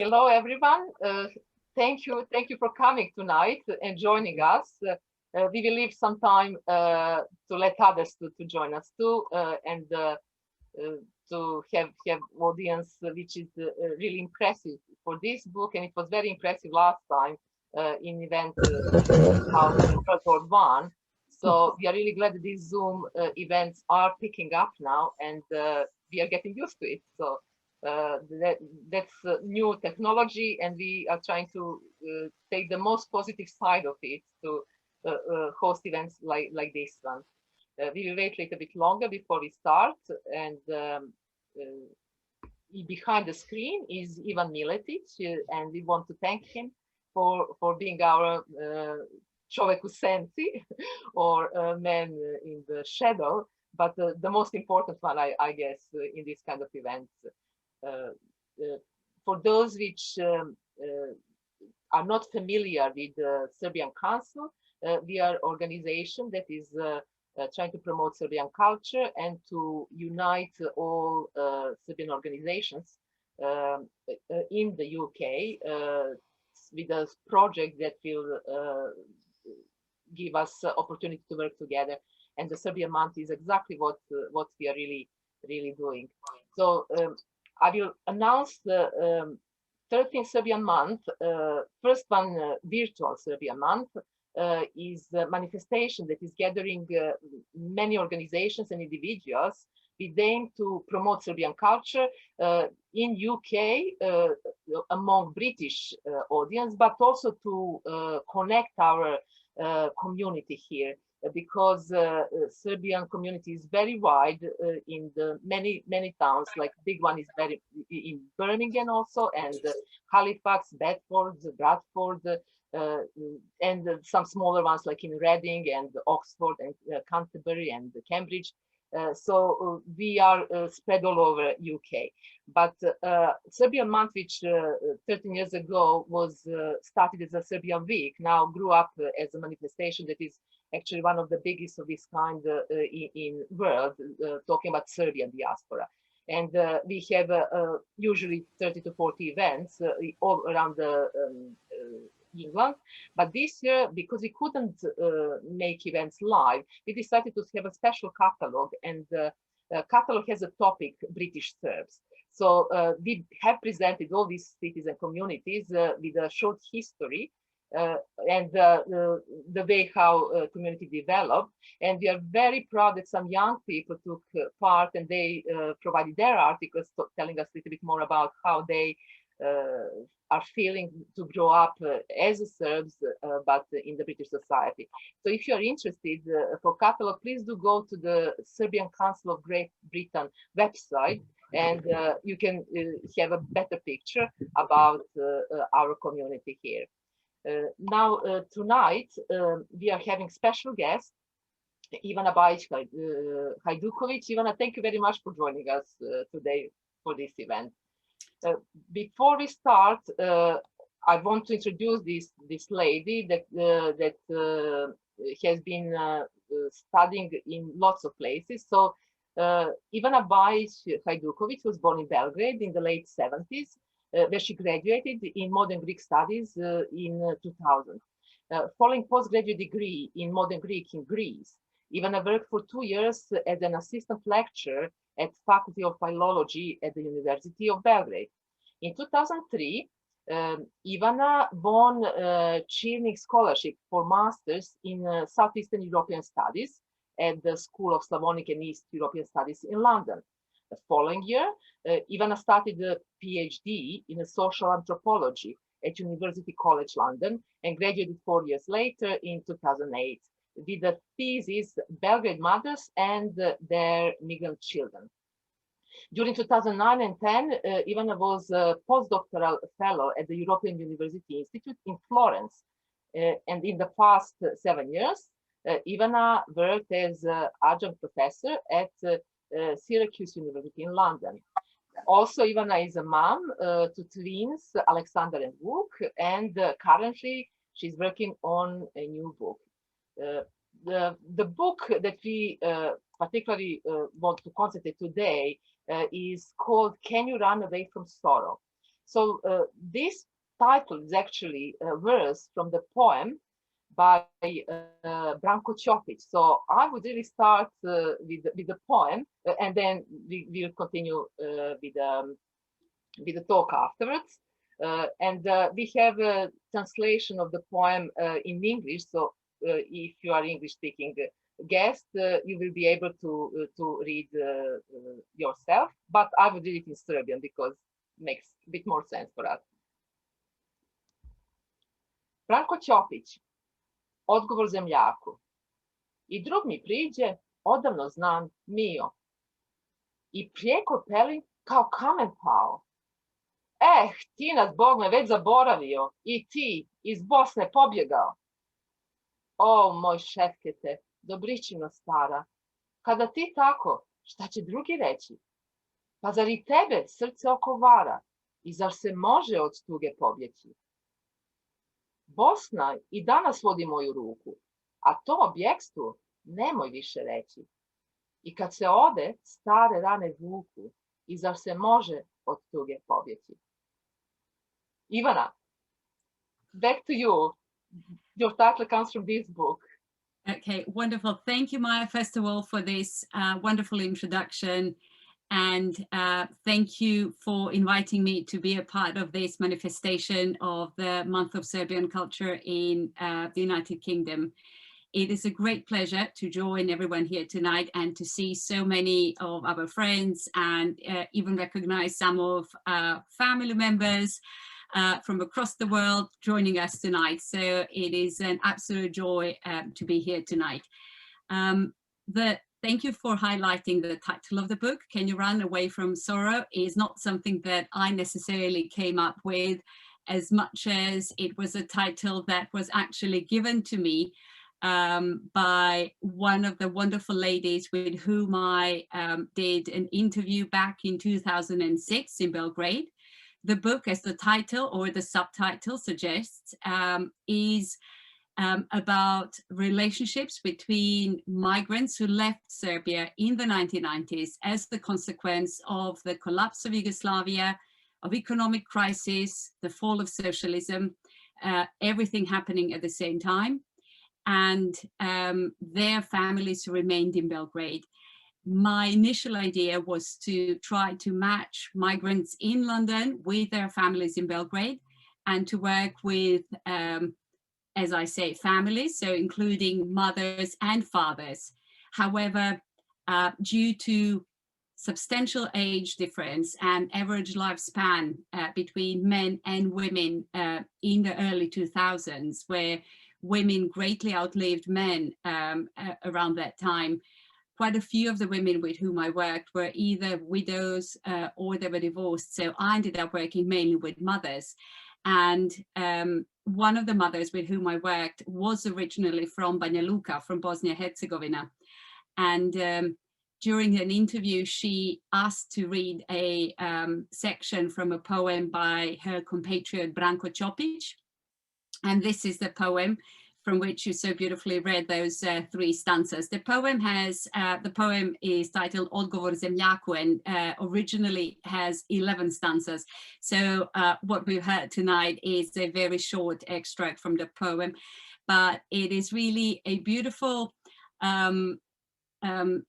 Hello, everyone. Thank you for coming tonight and joining us. We will leave some time to let others to join us too, and to have audience which is really impressive for this book, and it was very impressive last time in event house in Frankfurt 1. So we are really glad that these Zoom events are picking up now, and we are getting used to it. So that's new technology, and we are trying to take the most positive side of it to host events like this one. We will wait a little bit longer before we start, and behind the screen is Ivan Miletic, and we want to thank him for being our čovjek u senci, or man in the shadow, but the most important one, I guess, in this kind of events. For those which are not familiar with the Serbian Council, we are an organization that is trying to promote Serbian culture and to unite all Serbian organizations in the UK with a project that will give us opportunity to work together. And the Serbian month is exactly what we are really doing. So I will announce the 13th Serbian month. First one, virtual Serbian month, is a manifestation that is gathering many organizations and individuals with aim to promote Serbian culture in UK among British audience, but also to connect our community here, because Serbian community is very wide in the many towns. Like big one is very in Birmingham also, and Halifax, Bedford, Bradford, and some smaller ones like in Reading and Oxford and Canterbury and Cambridge. So we are spread all over UK. But Serbian month, which 13 years ago was started as a Serbian week, now grew up as a manifestation that is actually one of the biggest of this kind in world, talking about Serbian diaspora. And we have usually 30 to 40 events all around England. But this year, because we couldn't make events live, we decided to have a special catalog, and the catalog has a topic, British Serbs. So we have presented all these cities and communities with a short history and the way how community developed. And we are very proud that some young people took part, and they provided their articles telling us a little bit more about how they are feeling to grow up as Serbs, but in the British society. So if you are interested for catalog, please do go to the Serbian Council of Great Britain website, and you can have a better picture about our community here. Now, tonight, we are having special guest, Ivana Bajic-Hajdukovic. Ivana, thank you very much for joining us today for this event. Before we start, I want to introduce this lady that has been studying in lots of places. So Ivana Bajic-Hajdukovic was born in Belgrade in the late 70s, where she graduated in modern Greek studies in 2000. Following postgraduate degree in modern Greek in Greece, Ivana worked for 2 years as an assistant lecturer at Faculty of Philology at the University of Belgrade. In 2003, Ivana won a Chirnik Scholarship for Masters in Southeastern European Studies at the School of Slavonic and East European Studies in London. The following year, Ivana started a PhD in social anthropology at University College London and graduated 4 years later in 2008 with the thesis Belgrade Mothers and Their Migrant Children. During 2009 and 10, Ivana was a postdoctoral fellow at the European University Institute in Florence. And in the past 7 years, Ivana worked as adjunct professor at Syracuse University in London. Also, Ivana is a mom to twins, Alexander and Luke, and currently she's working on a new book. The book that we particularly want to concentrate today is called Can You Run Away from Sorrow? So this title is actually a verse from the poem by Branko Ćopić. So I would really start with the poem, and then we will continue with the talk afterwards. And we have a translation of the poem in English. So if you are English-speaking guest, you will be able to read yourself. But I would read it in Serbian because it makes a bit more sense for us. Branko Ćopić, odgovor zemljaku. I drug mi priđe, odavno znam Mio. I prijeko peli kao kamen pao. Ti nas Bog me već zaboravio i ti iz Bosne pobjegao. O, moj šefkete, dobričino stara, kada ti tako, šta će drugi reći? Pa zar i tebe srce oko vara i zar se može od tuge pobjeći? Bosna i danas vodi moju ruku, a to o bjekstvu nemoj više reći. I kad se ode, stare rane vuku i zar se može od tuge pobjeći? Ivana, back to you. Your title comes from this book. Okay, wonderful. Thank you, Maya, first of all, for this wonderful introduction. And thank you for inviting me to be a part of this manifestation of the Month of Serbian Culture in the United Kingdom. It is a great pleasure to join everyone here tonight and to see so many of our friends and even recognize some of family members from across the world joining us tonight. So it is an absolute joy to be here tonight. Thank you for highlighting the title of the book, Can You Run Away from Sorrow? Is not something that I necessarily came up with, as much as it was a title that was actually given to me by one of the wonderful ladies with whom I did an interview back in 2006 in Belgrade. The book, as the title or the subtitle suggests, is about relationships between migrants who left Serbia in the 1990s as the consequence of the collapse of Yugoslavia, of economic crisis, the fall of socialism, everything happening at the same time. And their families remained in Belgrade. My initial idea was to try to match migrants in London with their families in Belgrade and to work with, as I say, families, so including mothers and fathers. However, due to substantial age difference and average lifespan between men and women in the early 2000s, where women greatly outlived men around that time, quite a few of the women with whom I worked were either widows or they were divorced. So I ended up working mainly with mothers. And one of the mothers with whom I worked was originally from Banja Luka, from Bosnia-Herzegovina. And during an interview, she asked to read a section from a poem by her compatriot Branko Ćopić. And this is the poem from which you so beautifully read those three stanzas. The poem is titled Odgovor zemljaku and originally has 11 stanzas. So what we've heard tonight is a very short extract from the poem, but it is really a beautiful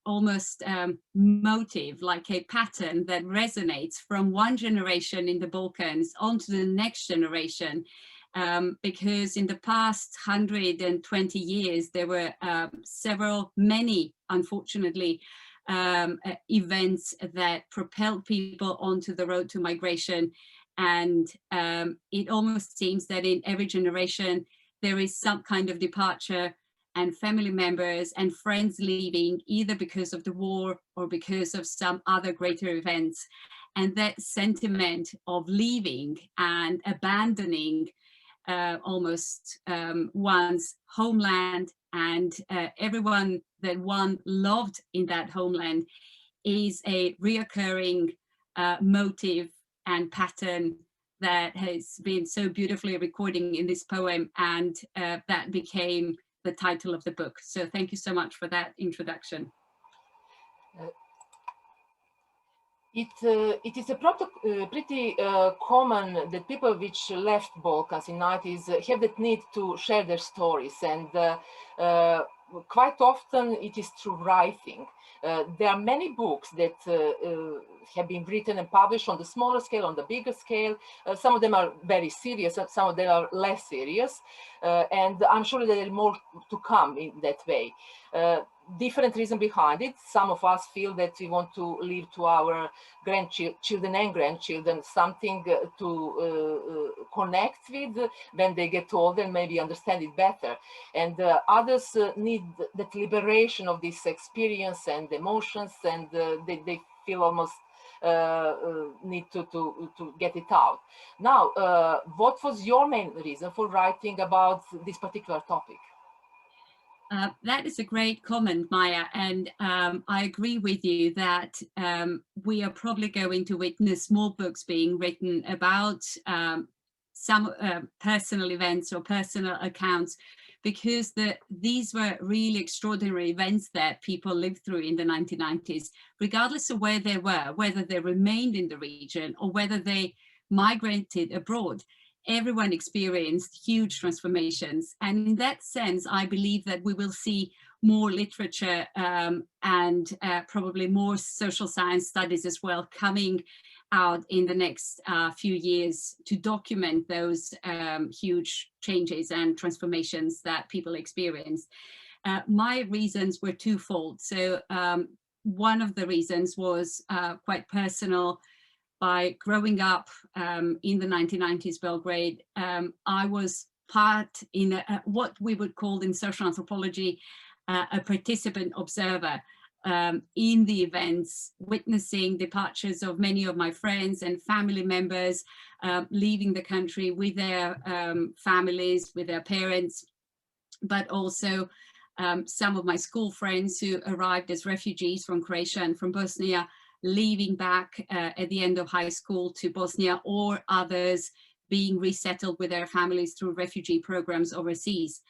almost motive, like a pattern that resonates from one generation in the Balkans onto the next generation. Because in the past 120 years, there were many, unfortunately, events that propelled people onto the road to migration. And it almost seems that in every generation, there is some kind of departure and family members and friends leaving, either because of the war or because of some other greater events. And that sentiment of leaving and abandoning almost one's homeland and everyone that one loved in that homeland is a reoccurring motive and pattern that has been so beautifully recording in this poem, and that became the title of the book. So thank you so much for that introduction. It is a pretty common that people which left Balkans in 90s have that need to share their stories, and quite often it is through writing. There are many books that have been written and published on the smaller scale, on the bigger scale. Some of them are very serious, and some of them are less serious, and I'm sure there are more to come in that way. Different reason behind it. Some of us feel that we want to leave to our grandchildren and grandchildren something to connect with when they get older and maybe understand it better. And others need that liberation of this experience and emotions, and they feel almost need to get it out. Now, what was your main reason for writing about this particular topic? That is a great comment, Maya, and I agree with you that we are probably going to witness more books being written about some personal events or personal accounts, because these were really extraordinary events that people lived through in the 1990s, regardless of where they were, whether they remained in the region or whether they migrated abroad. Everyone experienced huge transformations. And in that sense, I believe that we will see more literature and probably more social science studies as well coming out in the next few years to document those huge changes and transformations that people experienced. My reasons were twofold. So one of the reasons was quite personal. By growing up in the 1990s Belgrade, I was part in what we would call in social anthropology a participant observer in the events, witnessing departures of many of my friends and family members leaving the country with their families, with their parents, but also some of my school friends who arrived as refugees from Croatia and from Bosnia, leaving back at the end of high school to Bosnia, or others being resettled with their families through refugee programs overseas.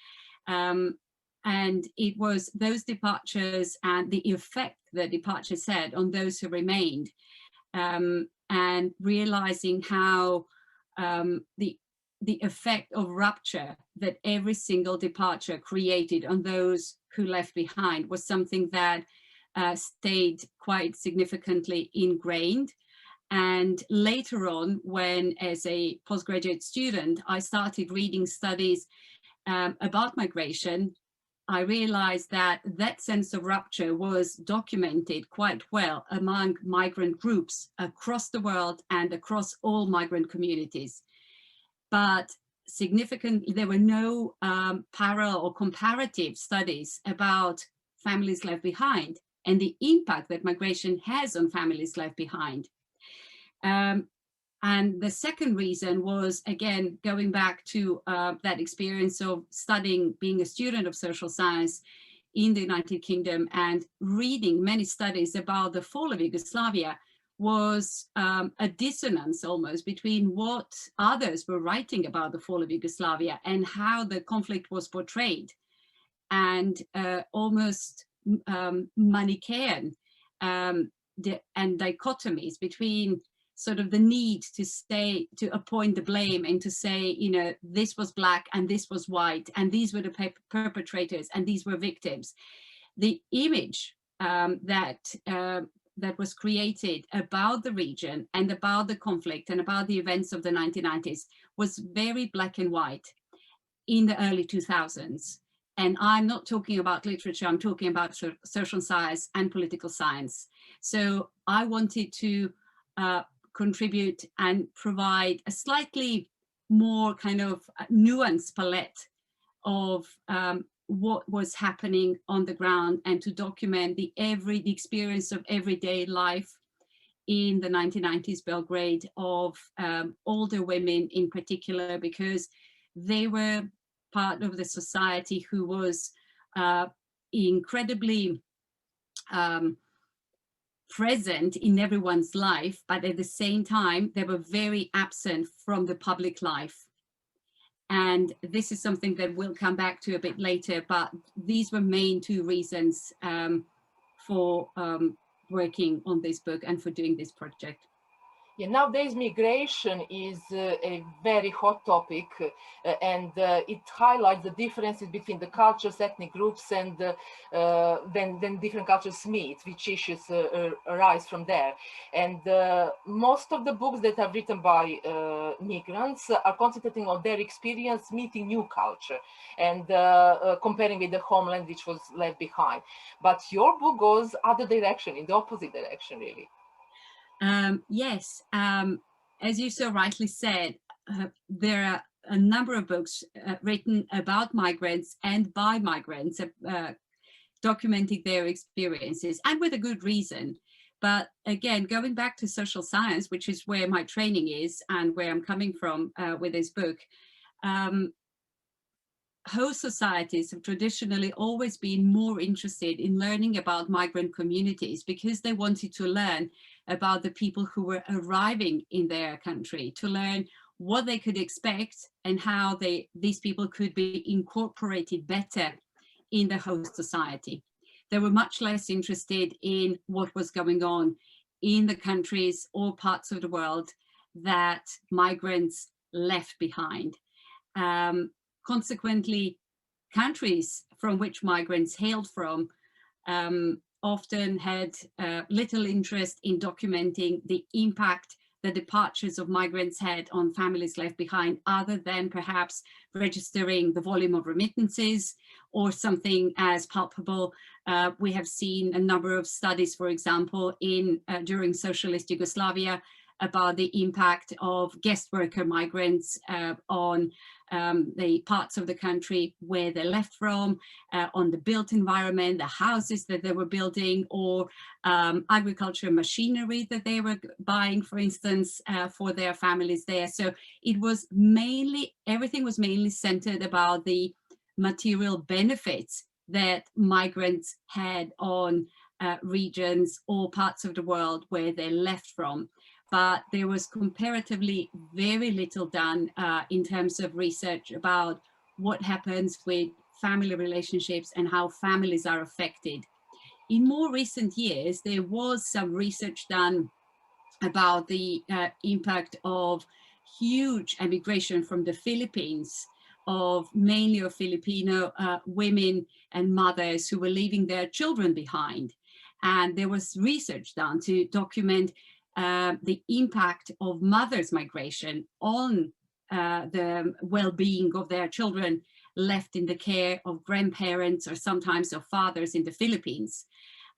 And it was those departures and the effect that departures had on those who remained, and realizing how the effect of rupture that every single departure created on those who left behind was something that stayed quite significantly ingrained. And later on, when as a postgraduate student, I started reading studies about migration, I realized that that sense of rupture was documented quite well among migrant groups across the world and across all migrant communities. But significantly, there were no parallel or comparative studies about families left behind and the impact that migration has on families left behind. And the second reason was, again, going back to that experience of studying, being a student of social science in the United Kingdom and reading many studies about the fall of Yugoslavia, was a dissonance almost between what others were writing about the fall of Yugoslavia and how the conflict was portrayed, and almost Manichaean and dichotomies between sort of the need to appoint the blame and to say, you know, this was black and this was white and these were the perpetrators and these were victims. The image that was created about the region and about the conflict and about the events of the 1990s was very black and white in the early 2000s. And I'm not talking about literature, I'm talking about social science and political science. So I wanted to contribute and provide a slightly more kind of nuanced palette of what was happening on the ground, and to document the experience of everyday life in the 1990s Belgrade of older women in particular, because they were part of the society who was incredibly present in everyone's life, but at the same time, they were very absent from the public life. And this is something that we'll come back to a bit later, but these were main two reasons for working on this book and for doing this project? Yeah, nowadays migration is a very hot topic, and it highlights the differences between the cultures, ethnic groups, and then different cultures meet, which issues arise from there. And most of the books that are written by migrants are concentrating on their experience meeting new culture and comparing with the homeland which was left behind. But your book goes other direction, in the opposite direction, really. Yes, as you so rightly said, there are a number of books written about migrants and by migrants, documenting their experiences, and with a good reason. But again, going back to social science, which is where my training is and where I'm coming from with this book, host societies have traditionally always been more interested in learning about migrant communities because they wanted to learn about the people who were arriving in their country, to learn what they could expect and how these people could be incorporated better in the host society. They were much less interested in what was going on in the countries or parts of the world that migrants left behind. Consequently, countries from which migrants hailed from often had little interest in documenting the impact the departures of migrants had on families left behind, other than perhaps registering the volume of remittances or something as palpable. We have seen a number of studies, for example, during socialist Yugoslavia, about the impact of guest worker migrants on the parts of the country where they left from, on the built environment, the houses that they were building, or agriculture machinery that they were buying, for instance, for their families there. So it was mainly, everything was mainly centered about the material benefits that migrants had on regions or parts of the world where they left from. But there was comparatively very little done in terms of research about what happens with family relationships and how families are affected. In more recent years, there was some research done about the impact of huge emigration from the Philippines, of mainly of Filipino women and mothers who were leaving their children behind. And there was research done to document the impact of mothers' migration on the well-being of their children left in the care of grandparents or sometimes of fathers in the Philippines.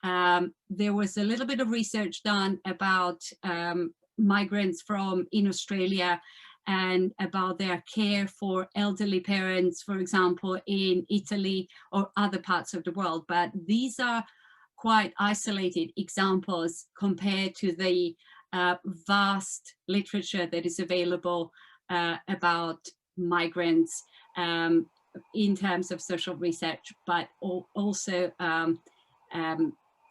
There was a little bit of research done about migrants in Australia and about their care for elderly parents, for example, in Italy or other parts of the world. But these are quite isolated examples compared to the vast literature that is available about migrants in terms of social research, but also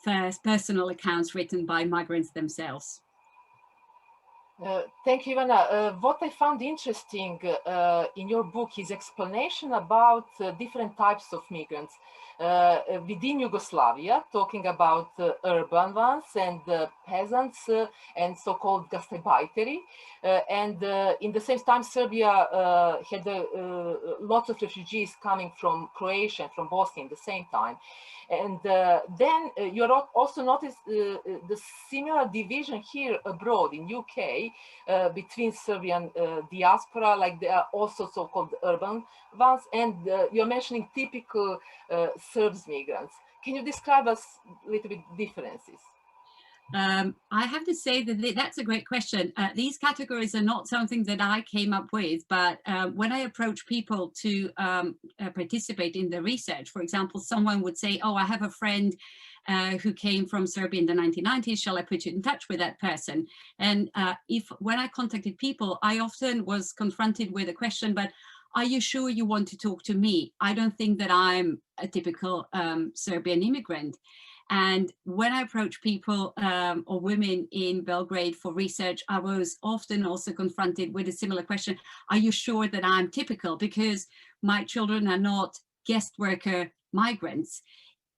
first personal accounts written by migrants themselves. Thank you, Ivana. What I found interesting in your book is explanation about different types of migrants within Yugoslavia, talking about urban ones and peasants and so-called gastarbajteri. And in the same time, Serbia had lots of refugees coming from Croatia and from Bosnia in the same time. And then you also notice the similar division here abroad in UK between Serbian diaspora, like they are also so-called urban ones, and you're mentioning typical Serbs migrants. Can you describe us a little bit differences? I have to say that that's a great question. These categories are not something that I came up with, but when I approach people to participate in the research, for example, someone would say, oh, I have a friend who came from Serbia in the 1990s, shall I put you in touch with that person? And when I contacted people, I often was confronted with a question, but are you sure you want to talk to me? I don't think that I'm a typical Serbian immigrant. And when I approach people or women in Belgrade for research, I was often also confronted with a similar question. Are you sure that I'm typical? Because my children are not guest worker migrants.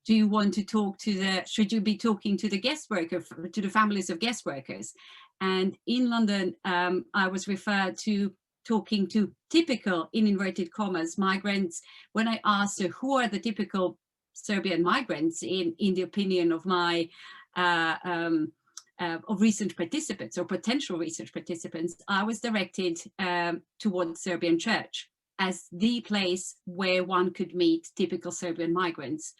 do you want to talk to should you be talking to the guest worker, to the families of guest workers? And in London, I was referred to talking to typical, in inverted commas, migrants. When I asked her, who are the typical Serbian migrants in the opinion of my of research participants or potential research participants, I was directed towards Serbian church as the place where one could meet typical Serbian migrants.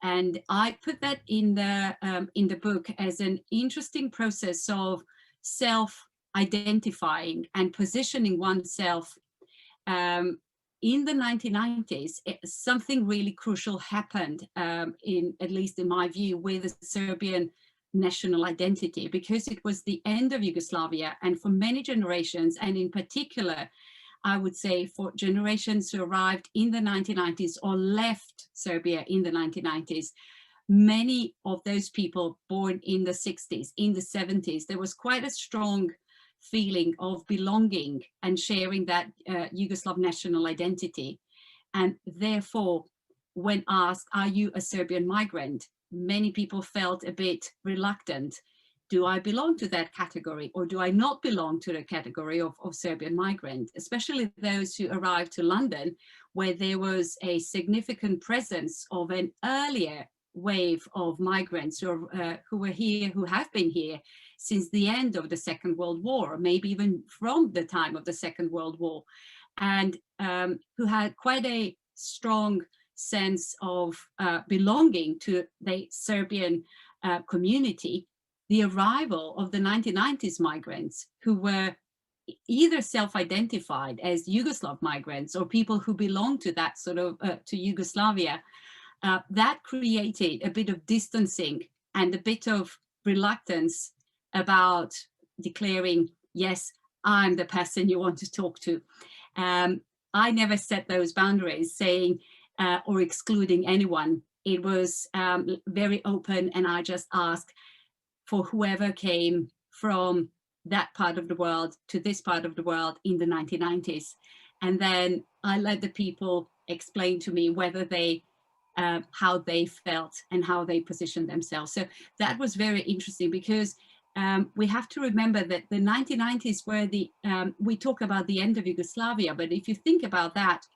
And I put that in the book as an interesting process of self-identifying and positioning oneself. In the 1990s, something really crucial happened, at least in my view, with the Serbian national identity, because it was the end of Yugoslavia, and for many generations, and in particular, I would say for generations who arrived in the 1990s or left Serbia in the 1990s, many of those people born in the 60s, in the 70s, there was quite a strong feeling of belonging and sharing that Yugoslav national identity. And therefore, when asked, are you a Serbian migrant? Many people felt a bit reluctant. Do I belong to that category, or do I not belong to the category of Serbian migrant? Especially those who arrived to London, where there was a significant presence of an earlier wave of migrants who were here, who have been here since the end of the Second World War, maybe even from the time of the Second World War, and who had quite a strong sense of belonging to the Serbian community. The arrival of the 1990s migrants, who were either self-identified as Yugoslav migrants or people who belonged to that sort of to Yugoslavia, that created a bit of distancing and a bit of reluctance about declaring, yes, I'm the person you want to talk to. I never set those boundaries, saying or excluding anyone. It was very open, and I just asked for whoever came from that part of the world to this part of the world in the 1990s. And then I let the people explain to me whether they, how they felt and how they positioned themselves. So that was very interesting, because we have to remember that the 1990s were we talk about the end of Yugoslavia, but if you think about that,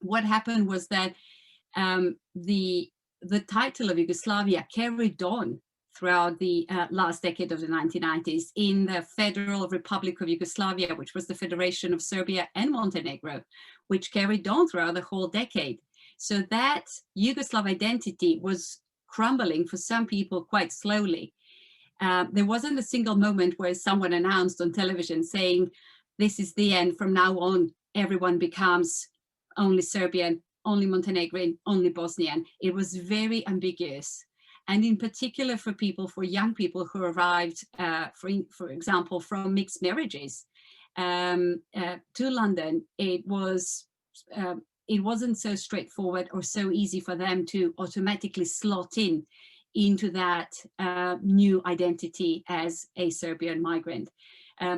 what happened was that the title of Yugoslavia carried on throughout the last decade of the 1990s in the Federal Republic of Yugoslavia, which was the Federation of Serbia and Montenegro, which carried on throughout the whole decade. So that Yugoslav identity was crumbling for some people quite slowly. There wasn't a single moment where someone announced on television saying, this is the end, from now on, everyone becomes only Serbian, only Montenegrin, only Bosnian. It was very ambiguous. And in particular for young people who arrived, for example, from mixed marriages to London, it wasn't so straightforward or so easy for them to automatically slot into that new identity as a Serbian migrant.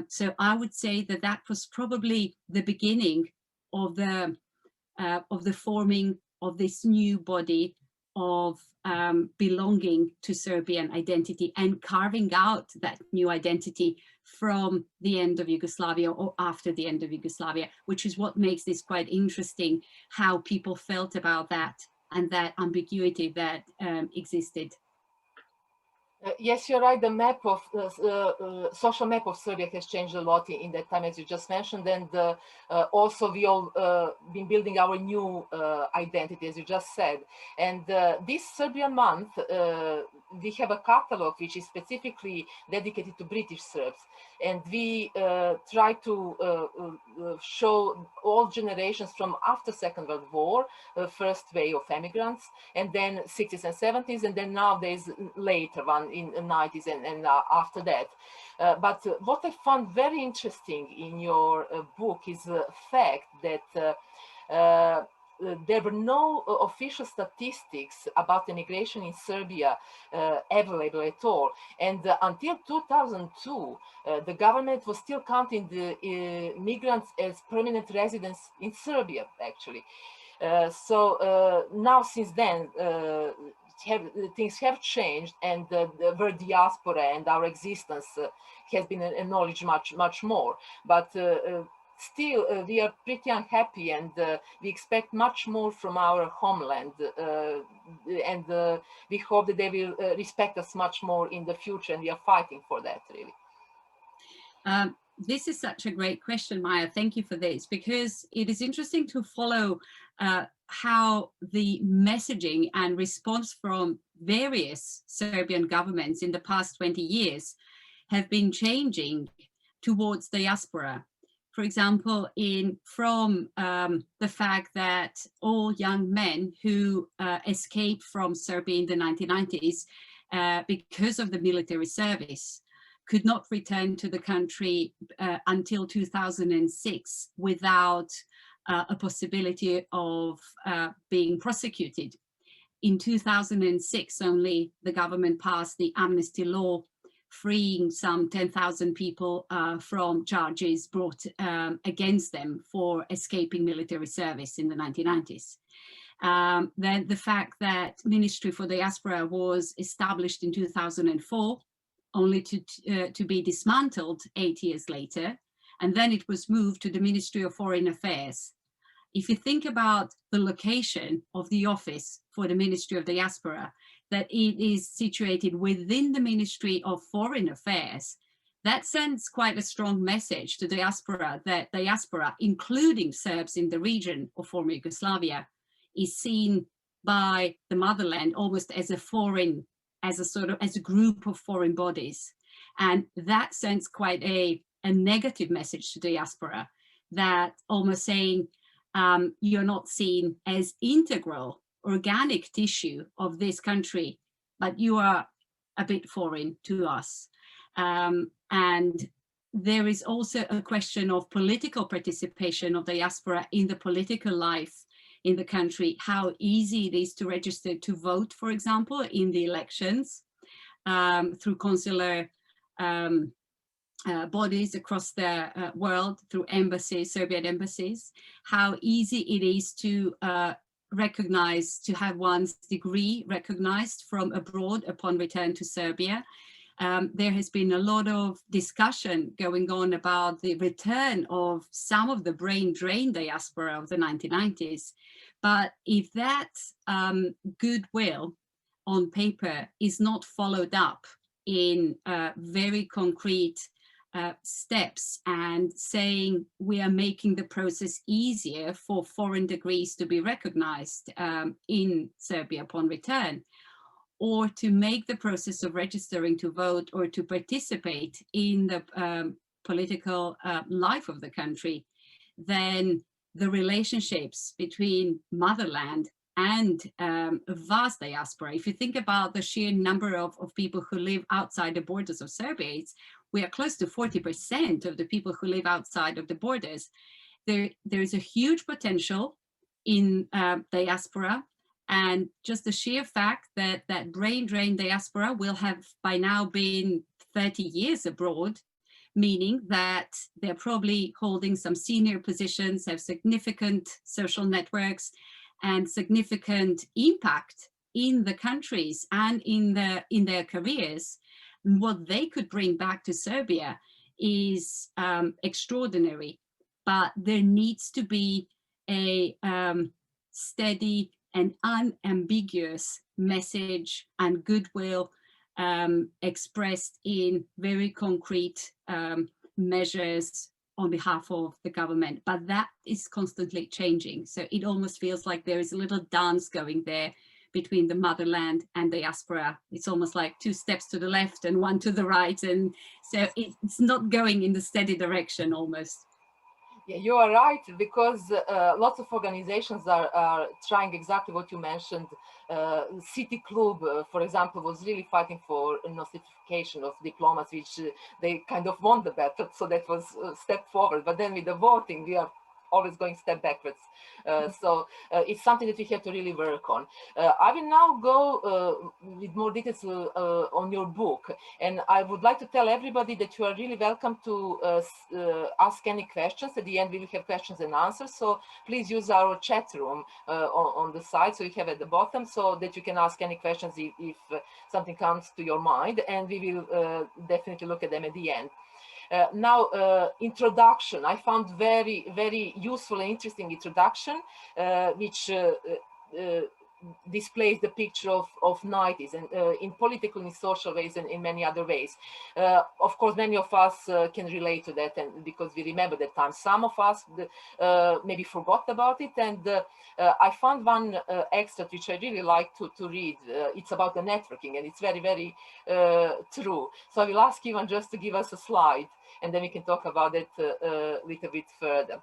So I would say that that was probably the beginning of the forming of this new body of belonging to Serbian identity and carving out that new identity from the end of Yugoslavia or after the end of Yugoslavia, which is what makes this quite interesting, how people felt about that and that ambiguity that existed. Yes, you're right. The map of social map of Serbia has changed a lot in that time, as you just mentioned, and also we all been building our new identity, as you just said. And this Serbian month, we have a catalog which is specifically dedicated to British Serbs, and we try to show all generations from after Second World War, first wave of emigrants, and then 60s and 70s, and then nowadays later one in the 90s and after that. But what I found very interesting in your book is the fact that there were no official statistics about immigration in Serbia available at all. And until 2002, the government was still counting the migrants as permanent residents in Serbia, actually. So now, since then, things have changed, and the word diaspora and our existence has been acknowledged much more. But still, we are pretty unhappy, and we expect much more from our homeland, and we hope that they will respect us much more in the future, and we are fighting for that, really. This is such a great question, Maya. Thank you for this, because it is interesting to follow how the messaging and response from various Serbian governments in the past 20 years have been changing towards diaspora. For example, from the fact that all young men who escaped from Serbia in the 1990s because of the military service could not return to the country until 2006 without a possibility of being prosecuted. In 2006 only, the government passed the amnesty law, freeing some 10,000 people from charges brought against them for escaping military service in the 1990s. Then the fact that Ministry for Diaspora was established in 2004, only to be dismantled 8 years later, and then it was moved to the Ministry of Foreign Affairs. If you think about the location of the office for the Ministry of Diaspora, that it is situated within the Ministry of Foreign Affairs, that sends quite a strong message to diaspora, that diaspora, including Serbs in the region of former Yugoslavia, is seen by the motherland almost as a foreign, as a group of foreign bodies. And that sends quite a negative message to diaspora, that almost saying you're not seen as integral, organic tissue of this country, but you are a bit foreign to us. And there is also a question of political participation of diaspora in the political life in the country, how easy it is to register to vote, for example, in the elections through consular bodies across the world, through embassies, Serbian embassies, how easy it is to recognize, to have one's degree recognized from abroad upon return to Serbia. There has been a lot of discussion going on about the return of some of the brain drain diaspora of the 1990s. But if that goodwill on paper is not followed up in very concrete steps and saying we are making the process easier for foreign degrees to be recognized in Serbia upon return, or to make the process of registering to vote or to participate in the political life of the country, then the relationships between motherland and a vast diaspora, if you think about the sheer number of people who live outside the borders of Serbia, we are close to 40% of the people who live outside of the borders. There is a huge potential in diaspora. And just the sheer fact that that brain drain diaspora will have by now been 30 years abroad, meaning that they're probably holding some senior positions, have significant social networks and significant impact in the countries and in their careers. What they could bring back to Serbia is extraordinary, but there needs to be a steady and unambiguous message and goodwill expressed in very concrete measures on behalf of the government. But that is constantly changing. So it almost feels like there is a little dance going there between the motherland and diaspora. It's almost like 2 steps to the left and 1 to the right. And so it's not going in the steady direction almost. Yeah, you are right, because lots of organizations are trying exactly what you mentioned. City Club, for example, was really fighting for notification of diplomas, which they kind of won the battle, so that was a step forward. But then with the voting, we are always going step backwards. It's something that we have to really work on. I will now go with more details on your book, and I would like to tell everybody that you are really welcome to ask any questions. At the end, we will have questions and answers, so please use our chat room on the side, so you have at the bottom, so that you can ask any questions if something comes to your mind, and we will definitely look at them at the end. Introduction. I found very useful and interesting introduction, which displays the picture of 90s and in political, in social ways, and in many other ways. Of course, many of us can relate to that, and because we remember that time. Some of us maybe forgot about it, and I found one extract which I really like to read. It's about the networking, and it's very true. So I will ask Ivan just to give us a slide, and then we can talk about it a little bit further.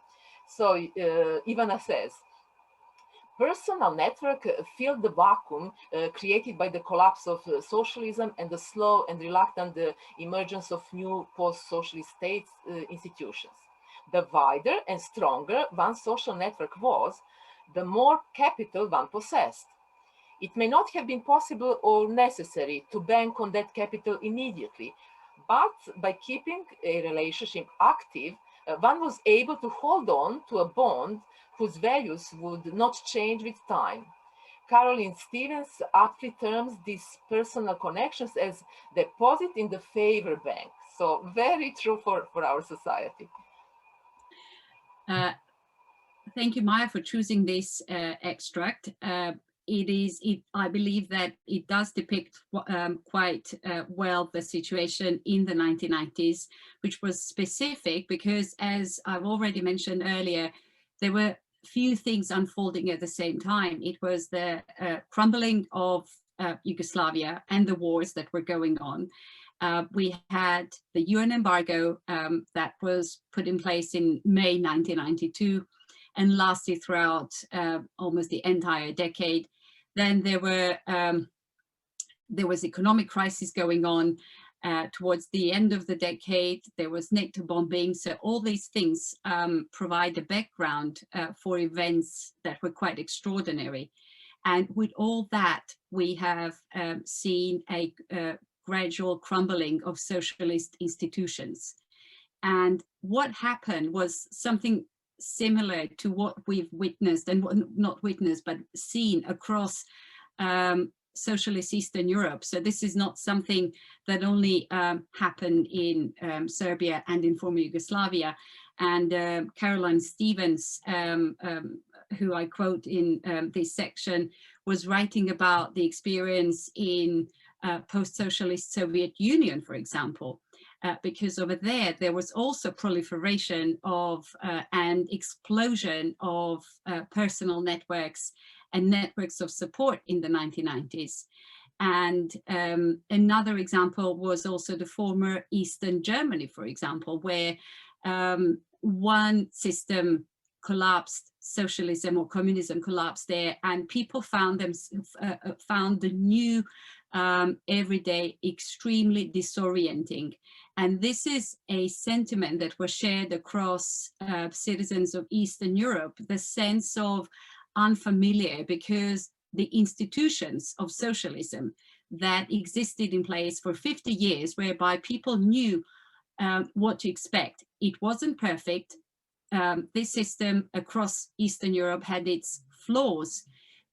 So Ivana says, personal network filled the vacuum created by the collapse of socialism and the slow and reluctant emergence of new post-socialist states institutions. The wider and stronger one's social network was, the more capital one possessed. It may not have been possible or necessary to bank on that capital immediately, but by keeping a relationship active, one was able to hold on to a bond whose values would not change with time. Caroline Stevens aptly terms these personal connections as deposit in the favor bank. So very true for our society. Thank you, Maya, for choosing this extract. I believe that it does depict quite well the situation in the 1990s, which was specific because, as I've already mentioned earlier, there were few things unfolding at the same time. It was the crumbling of Yugoslavia and the wars that were going on. We had the UN embargo that was put in place in May 1992 and lasted throughout almost the entire decade. Then there was economic crisis going on towards the end of the decade. There was NATO bombing. So all these things provide a background for events that were quite extraordinary. And with all that, we have seen a gradual crumbling of socialist institutions. And what happened was something similar to what we've witnessed, and not witnessed, but seen across socialist Eastern Europe. So this is not something that only happened in Serbia and in former Yugoslavia. And Caroline Stevens, who I quote in this section, was writing about the experience in post-socialist Soviet Union, for example, because over there was also proliferation of and explosion of personal networks and networks of support in the 1990s. And another example was also the former Eastern Germany, for example, where one system collapsed, socialism or communism collapsed there, and people found the new everyday extremely disorienting. And this is a sentiment that was shared across citizens of Eastern Europe, the sense of unfamiliar, because the institutions of socialism that existed in place for 50 years, whereby people knew what to expect. It wasn't perfect. This system across Eastern Europe had its flaws,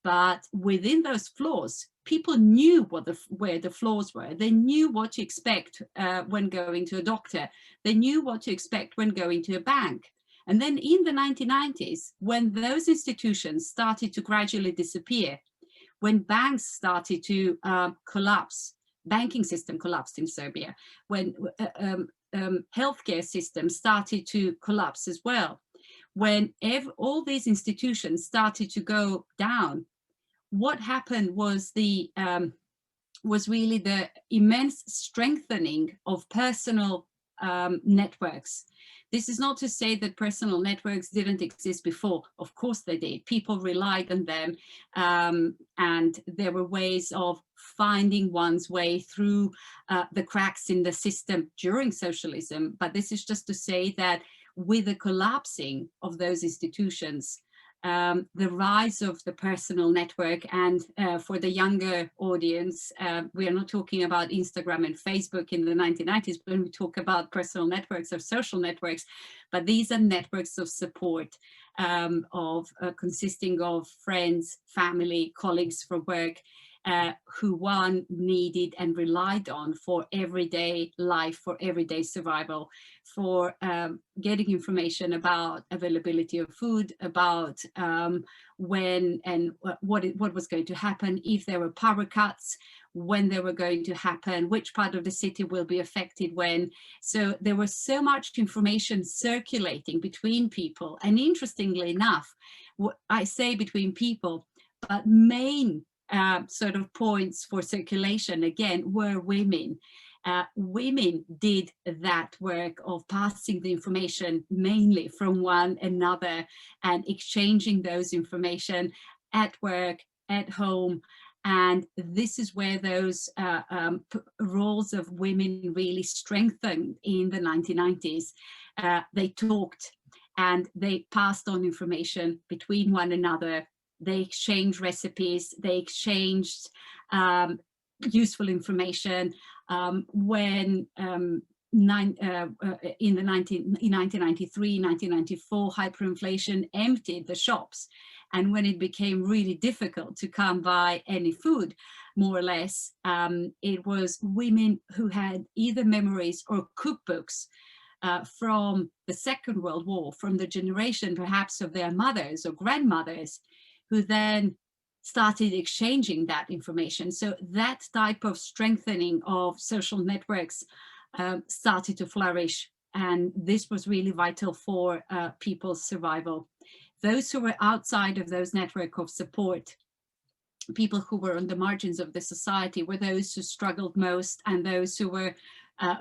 but within those flaws, people knew where the flaws were. They knew what to expect when going to a doctor. They knew what to expect when going to a bank. And then in the 1990s, when those institutions started to gradually disappear, when banks started to collapse, banking system collapsed in Serbia, when healthcare systems started to collapse as well, when all these institutions started to go down, what happened was really the immense strengthening of personal networks. This is not to say that personal networks didn't exist before. Of course they did. People relied on them, and there were ways of finding one's way through the cracks in the system during socialism. But this is just to say that with the collapsing of those institutions, the rise of the personal network. And for the younger audience, we are not talking about Instagram and Facebook in the 1990s when we talk about personal networks or social networks, but these are networks of support, consisting of friends, family, colleagues from work, who one needed and relied on for everyday life, for everyday survival, for getting information about availability of food, about when and what was going to happen, if there were power cuts, when they were going to happen, which part of the city will be affected when. So there was so much information circulating between people. And interestingly enough, what I say between people, but main sort of points for circulation again were women. Women did that work of passing the information mainly from one another and exchanging those information at work, at home. And this is where those roles of women really strengthened in the 1990s. They talked and they passed on information between one another. They exchanged recipes, they exchanged useful information. When in 1993, 1994, hyperinflation emptied the shops. And when it became really difficult to come by any food, more or less, it was women who had either memories or cookbooks from the Second World War, from the generation perhaps of their mothers or grandmothers, who then started exchanging that information. So that type of strengthening of social networks started to flourish. And this was really vital for people's survival. Those who were outside of those network of support, people who were on the margins of the society, were those who struggled most and those who were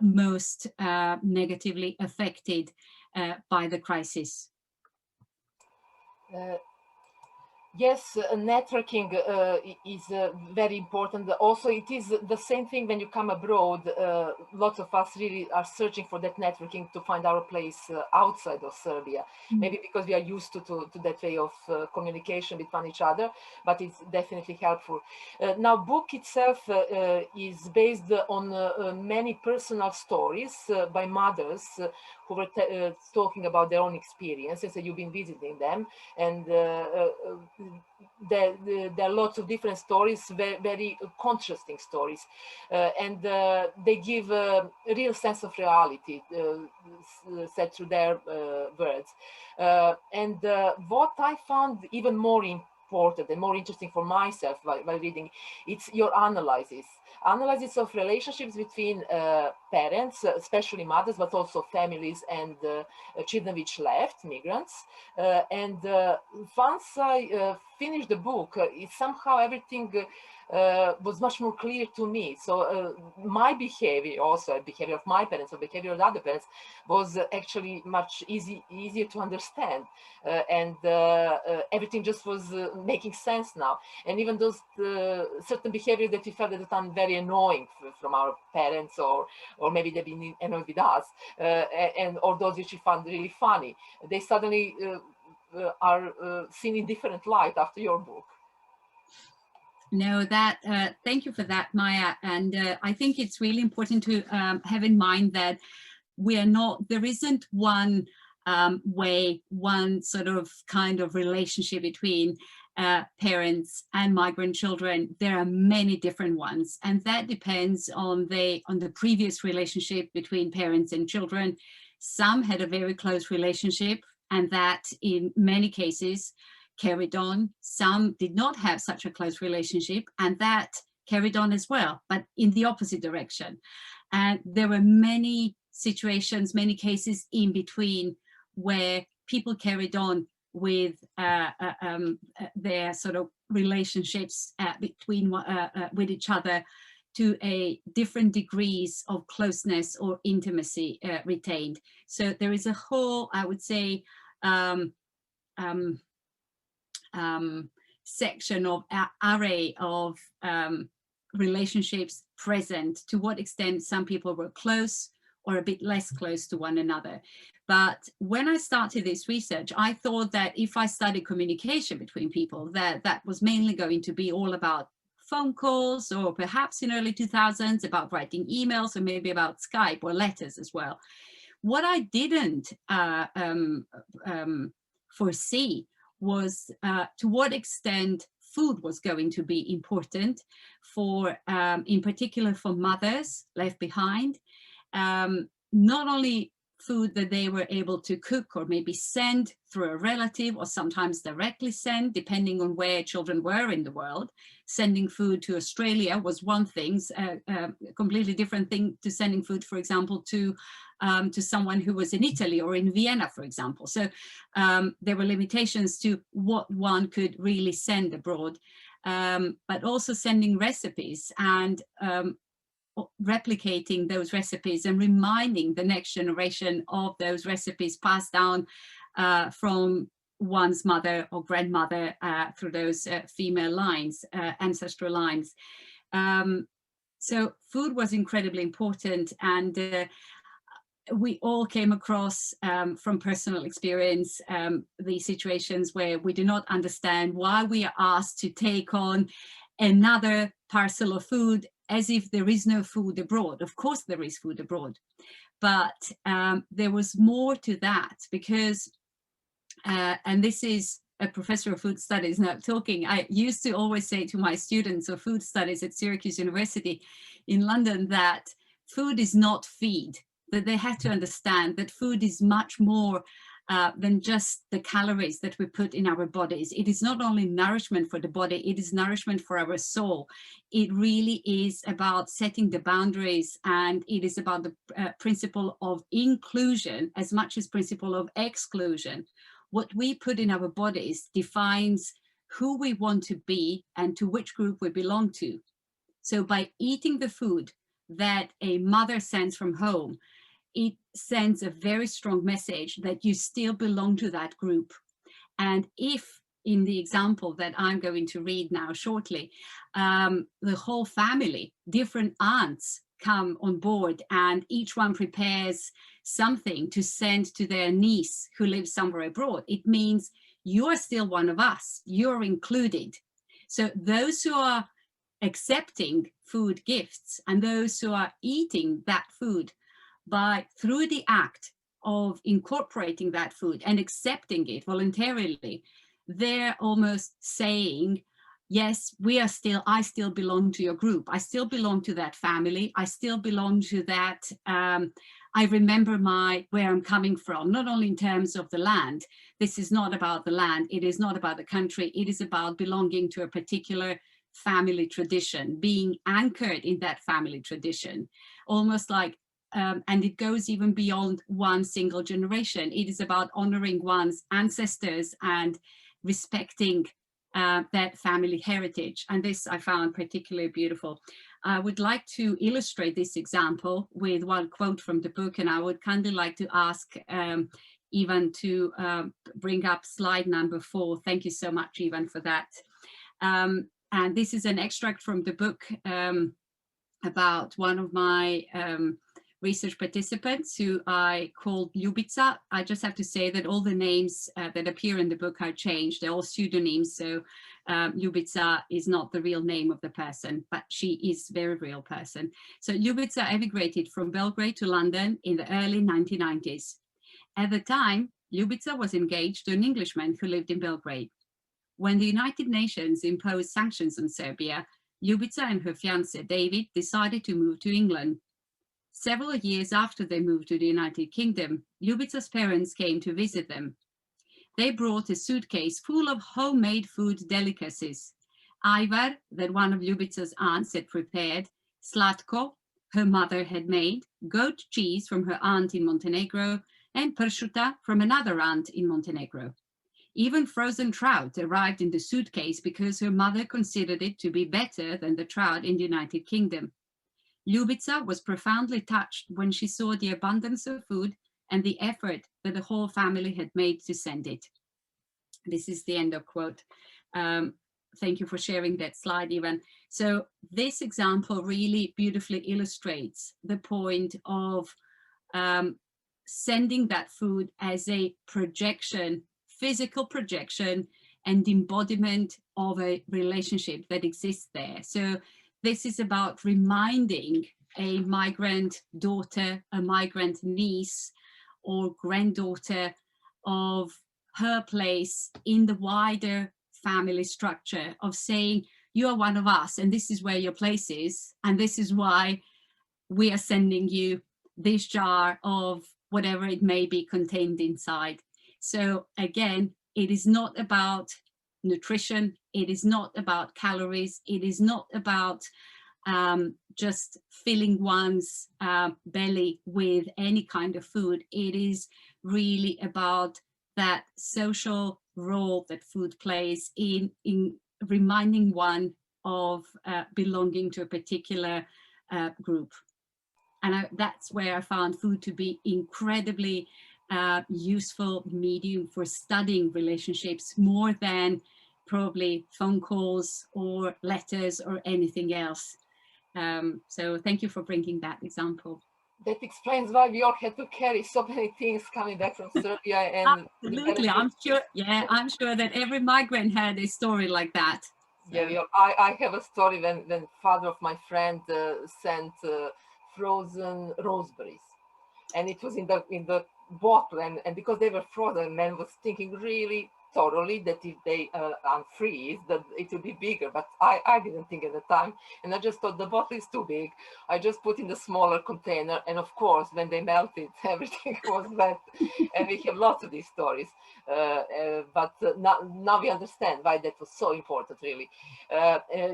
most negatively affected by the crisis. Yes, networking is very important. Also, it is the same thing when you come abroad. Lots of us really are searching for that networking to find our place outside of Serbia. Maybe because we are used to that way of communication with each other, but it's definitely helpful. Now, book itself is based on many personal stories by mothers who were talking about their own experiences, and you've been visiting them. And there are lots of different stories, very, very contrasting stories, and they give a real sense of reality said through their words. And what I found even more important and more interesting for myself while reading, it's your analysis of relationships between parents, especially mothers, but also families and children which left, migrants. And once I finished the book, it somehow everything was much more clear to me. So my behavior, also behavior of my parents or behavior of other parents, was actually much easier to understand, and everything just was making sense now. And even those certain behaviors that we felt at the time very annoying from our parents, or maybe they've been annoyed with us, and or those which we found really funny, they suddenly are seen in different light after your book. No, that thank you for that, Maya. And I think it's really important to have in mind that we are not, there isn't one way, one sort of kind of relationship between parents and migrant children. There are many different ones, and that depends on the previous relationship between parents and children. Some had a very close relationship, and that in many cases carried on. Some did not have such a close relationship, and that carried on as well, but in the opposite direction. And there were many situations, many cases in between, where people carried on with their sort of relationships between with each other to a different degrees of closeness or intimacy retained. So there is a whole, I would say, section of array of relationships present, to what extent some people were close or a bit less close to one another. But when I started this research, I thought that if I studied communication between people, that was mainly going to be all about phone calls, or perhaps in early 2000s about writing emails, or maybe about Skype or letters as well. What I didn't foresee was to what extent food was going to be important for, in particular for mothers left behind. Not only food that they were able to cook or maybe send through a relative, or sometimes directly send, depending on where children were in the world. Sending food to Australia was one thing, a completely different thing to sending food, for example, to someone who was in Italy or in Vienna, for example. So there were limitations to what one could really send abroad, but also sending recipes and replicating those recipes and reminding the next generation of those recipes passed down from one's mother or grandmother through those female lines, ancestral lines. So food was incredibly important, and we all came across from personal experience these situations where we do not understand why we are asked to take on another parcel of food, as if there is no food abroad. Of course there is food abroad, but there was more to that, because, and this is a professor of food studies now talking, I used to always say to my students of food studies at Syracuse University in London that food is not feed, that they had to understand that food is much more than just the calories that we put in our bodies. It is not only nourishment for the body, it is nourishment for our soul. It really is about setting the boundaries, and it is about the principle of inclusion as much as principle of exclusion. What we put in our bodies defines who we want to be and to which group we belong to. So by eating the food that a mother sends from home, it sends a very strong message that you still belong to that group. And if, in the example that I'm going to read now shortly, the whole family, different aunts come on board, and each one prepares something to send to their niece who lives somewhere abroad, it means you're still one of us, you're included. So those who are accepting food gifts and those who are eating that food, through the act of incorporating that food and accepting it voluntarily, they're almost saying, yes, I still belong to your group. I still belong to that family. I still belong to that. I remember where I'm coming from, not only in terms of the land. This is not about the land. It is not about the country. It is about belonging to a particular family tradition, being anchored in that family tradition, almost like, and it goes even beyond one single generation. It is about honoring one's ancestors and respecting that family heritage. And this I found particularly beautiful. I would like to illustrate this example with one quote from the book, and I would kindly like to ask Ivan to bring up slide number 4. Thank you so much, Ivan, for that. And this is an extract from the book about one of my research participants who I called Ljubica. I just have to say that all the names that appear in the book are changed. They're all pseudonyms. So Ljubica is not the real name of the person, but she is a very real person. So Ljubica emigrated from Belgrade to London in the early 1990s. At the time, Ljubica was engaged to an Englishman who lived in Belgrade. When the United Nations imposed sanctions on Serbia, Ljubica and her fiancé David decided to move to England. Several years after they moved to the United Kingdom, Ljubica's parents came to visit them. They brought a suitcase full of homemade food delicacies. Ivar, that one of Ljubica's aunts had prepared, slatko, her mother had made, goat cheese from her aunt in Montenegro, and pršuta from another aunt in Montenegro. Even frozen trout arrived in the suitcase because her mother considered it to be better than the trout in the United Kingdom. Ljubica was profoundly touched when she saw the abundance of food and the effort that the whole family had made to send it. This is the end of quote. Thank you for sharing that slide, Ivan. So this example really beautifully illustrates the point of sending that food as a projection, physical projection and embodiment of a relationship that exists there. So this is about reminding a migrant daughter, a migrant niece or granddaughter of her place in the wider family structure, of saying, you are one of us and this is where your place is, and this is why we are sending you this jar of whatever it may be contained inside. So again, it is not about nutrition, it is not about calories, it is not about just filling one's belly with any kind of food. It is really about that social role that food plays in reminding one of belonging to a particular group. And that's where I found food to be incredibly useful medium for studying relationships, more than probably phone calls or letters or anything else. So thank you for bringing that example. That explains why we all had to carry so many things coming back from Serbia. And absolutely, I'm sure. Yeah, I'm sure that every migrant had a story like that. So. Yeah, I have a story when father of my friend sent frozen raspberries, and it was in the bottle, and because they were frozen, man was thinking really thoroughly that if they unfreeze, that it will be bigger. But I didn't think at the time, and I just thought the bottle is too big. I just put in the smaller container, and of course, when they melted, everything was wet. And we have lots of these stories. But now we understand why that was so important, really.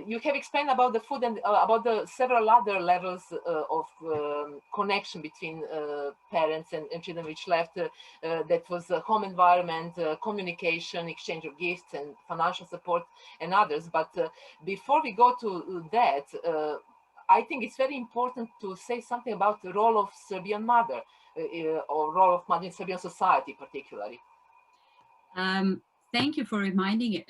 You have explained about the food and about the several other levels of connection between parents and children which left. That was home environment, communication, exchange of gifts and financial support and others. But before we go to that, I think it's very important to say something about the role of Serbian mother or role of mother in Serbian society particularly. Thank you for reminding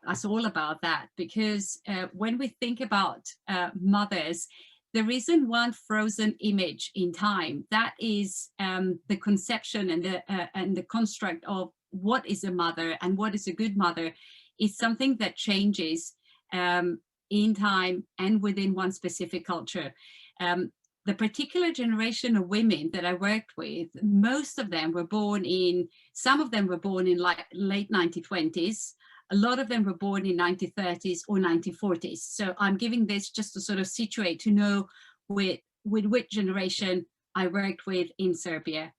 us all about that, because when we think about mothers, there isn't one frozen image in time. That is the conception and the construct of what is a mother and what is a good mother is something that changes in time and within one specific culture. The particular generation of women that I worked with, most of them were born in, some of them were born in like late 1920s. A lot of them were born in 1930s or 1940s. So I'm giving this just to sort of situate, to know with which generation I worked with in Serbia.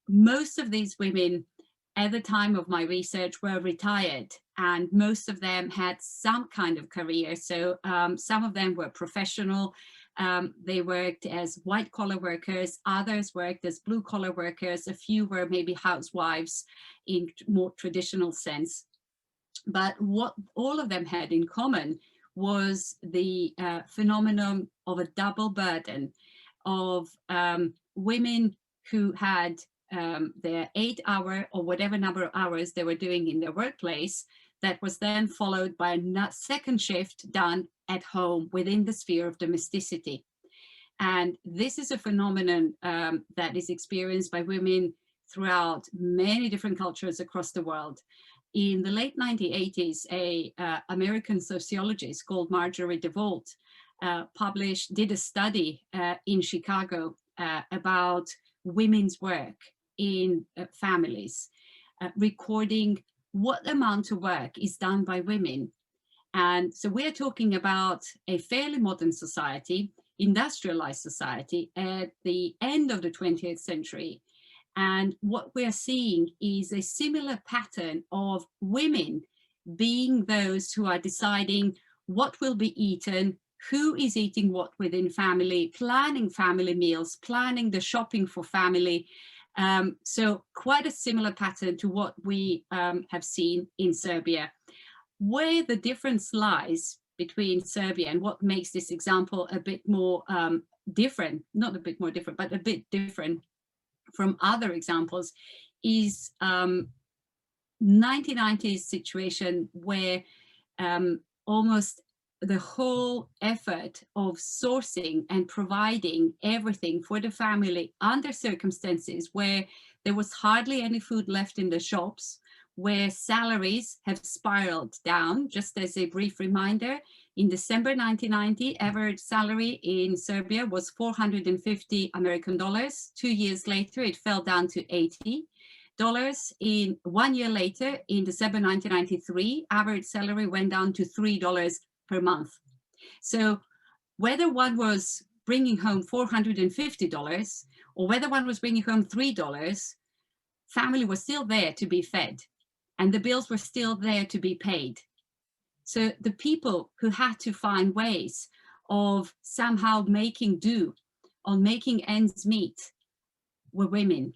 Most of these women at the time of my research were retired, and most of them had some kind of career. So some of them were professional. They worked as white-collar workers, others worked as blue-collar workers, a few were maybe housewives in more traditional sense. But what all of them had in common was the phenomenon of a double burden of women who had their 8-hour or whatever number of hours they were doing in their workplace, that was then followed by a second shift done at home within the sphere of domesticity. And this is a phenomenon that is experienced by women throughout many different cultures across the world. In the late 1980s, an American sociologist called Marjorie DeWalt did a study in Chicago about women's work in families, recording what amount of work is done by women. And so we're talking about a fairly modern society, industrialized society at the end of the 20th century. And what we're seeing is a similar pattern of women being those who are deciding what will be eaten, who is eating what within family, planning family meals, planning the shopping for family. So quite a similar pattern to what we have seen in Serbia. Where the difference lies between Serbia and what makes this example a bit more different, not a bit more different, but a bit different from other examples, is 1990s situation where almost the whole effort of sourcing and providing everything for the family under circumstances where there was hardly any food left in the shops, where salaries have spiraled down. Just as a brief reminder, in December 1990, average salary in Serbia was 450 American dollars. 2 years later, it fell down to $80. In 1 year later, in December 1993, average salary went down to $3 per month. So whether one was bringing home $450 or whether one was bringing home $3, family was still there to be fed and the bills were still there to be paid. So the people who had to find ways of somehow making do, on making ends meet, were women.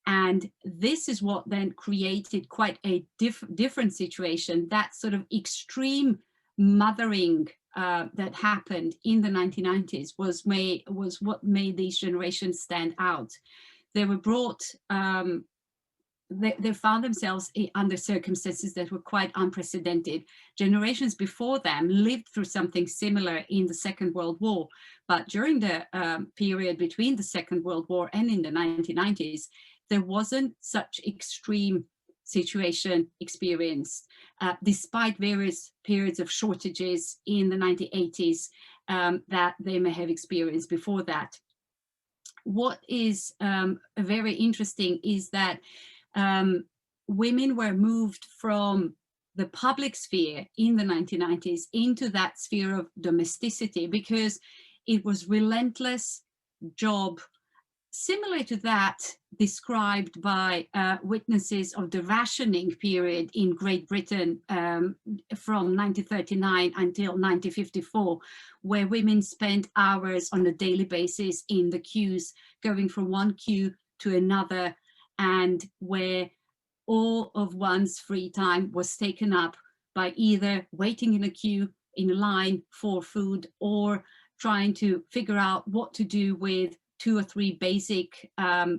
And this is what then created quite a different situation. That sort of extreme mothering that happened in the 1990s was what made these generations stand out. They were brought, they found themselves under circumstances that were quite unprecedented. Generations before them lived through something similar in the Second World War, but during the period between the Second World War and in the 1990s, there wasn't such extreme situation experienced, despite various periods of shortages in the 1980s that they may have experienced before that. What is very interesting is that women were moved from the public sphere in the 1990s into that sphere of domesticity because it was relentless job, similar to that described by witnesses of the rationing period in Great Britain from 1939 until 1954, where women spent hours on a daily basis in the queues, going from one queue to another, and where all of one's free time was taken up by either waiting in a queue, in a line for food, or trying to figure out what to do with 2 or 3 basic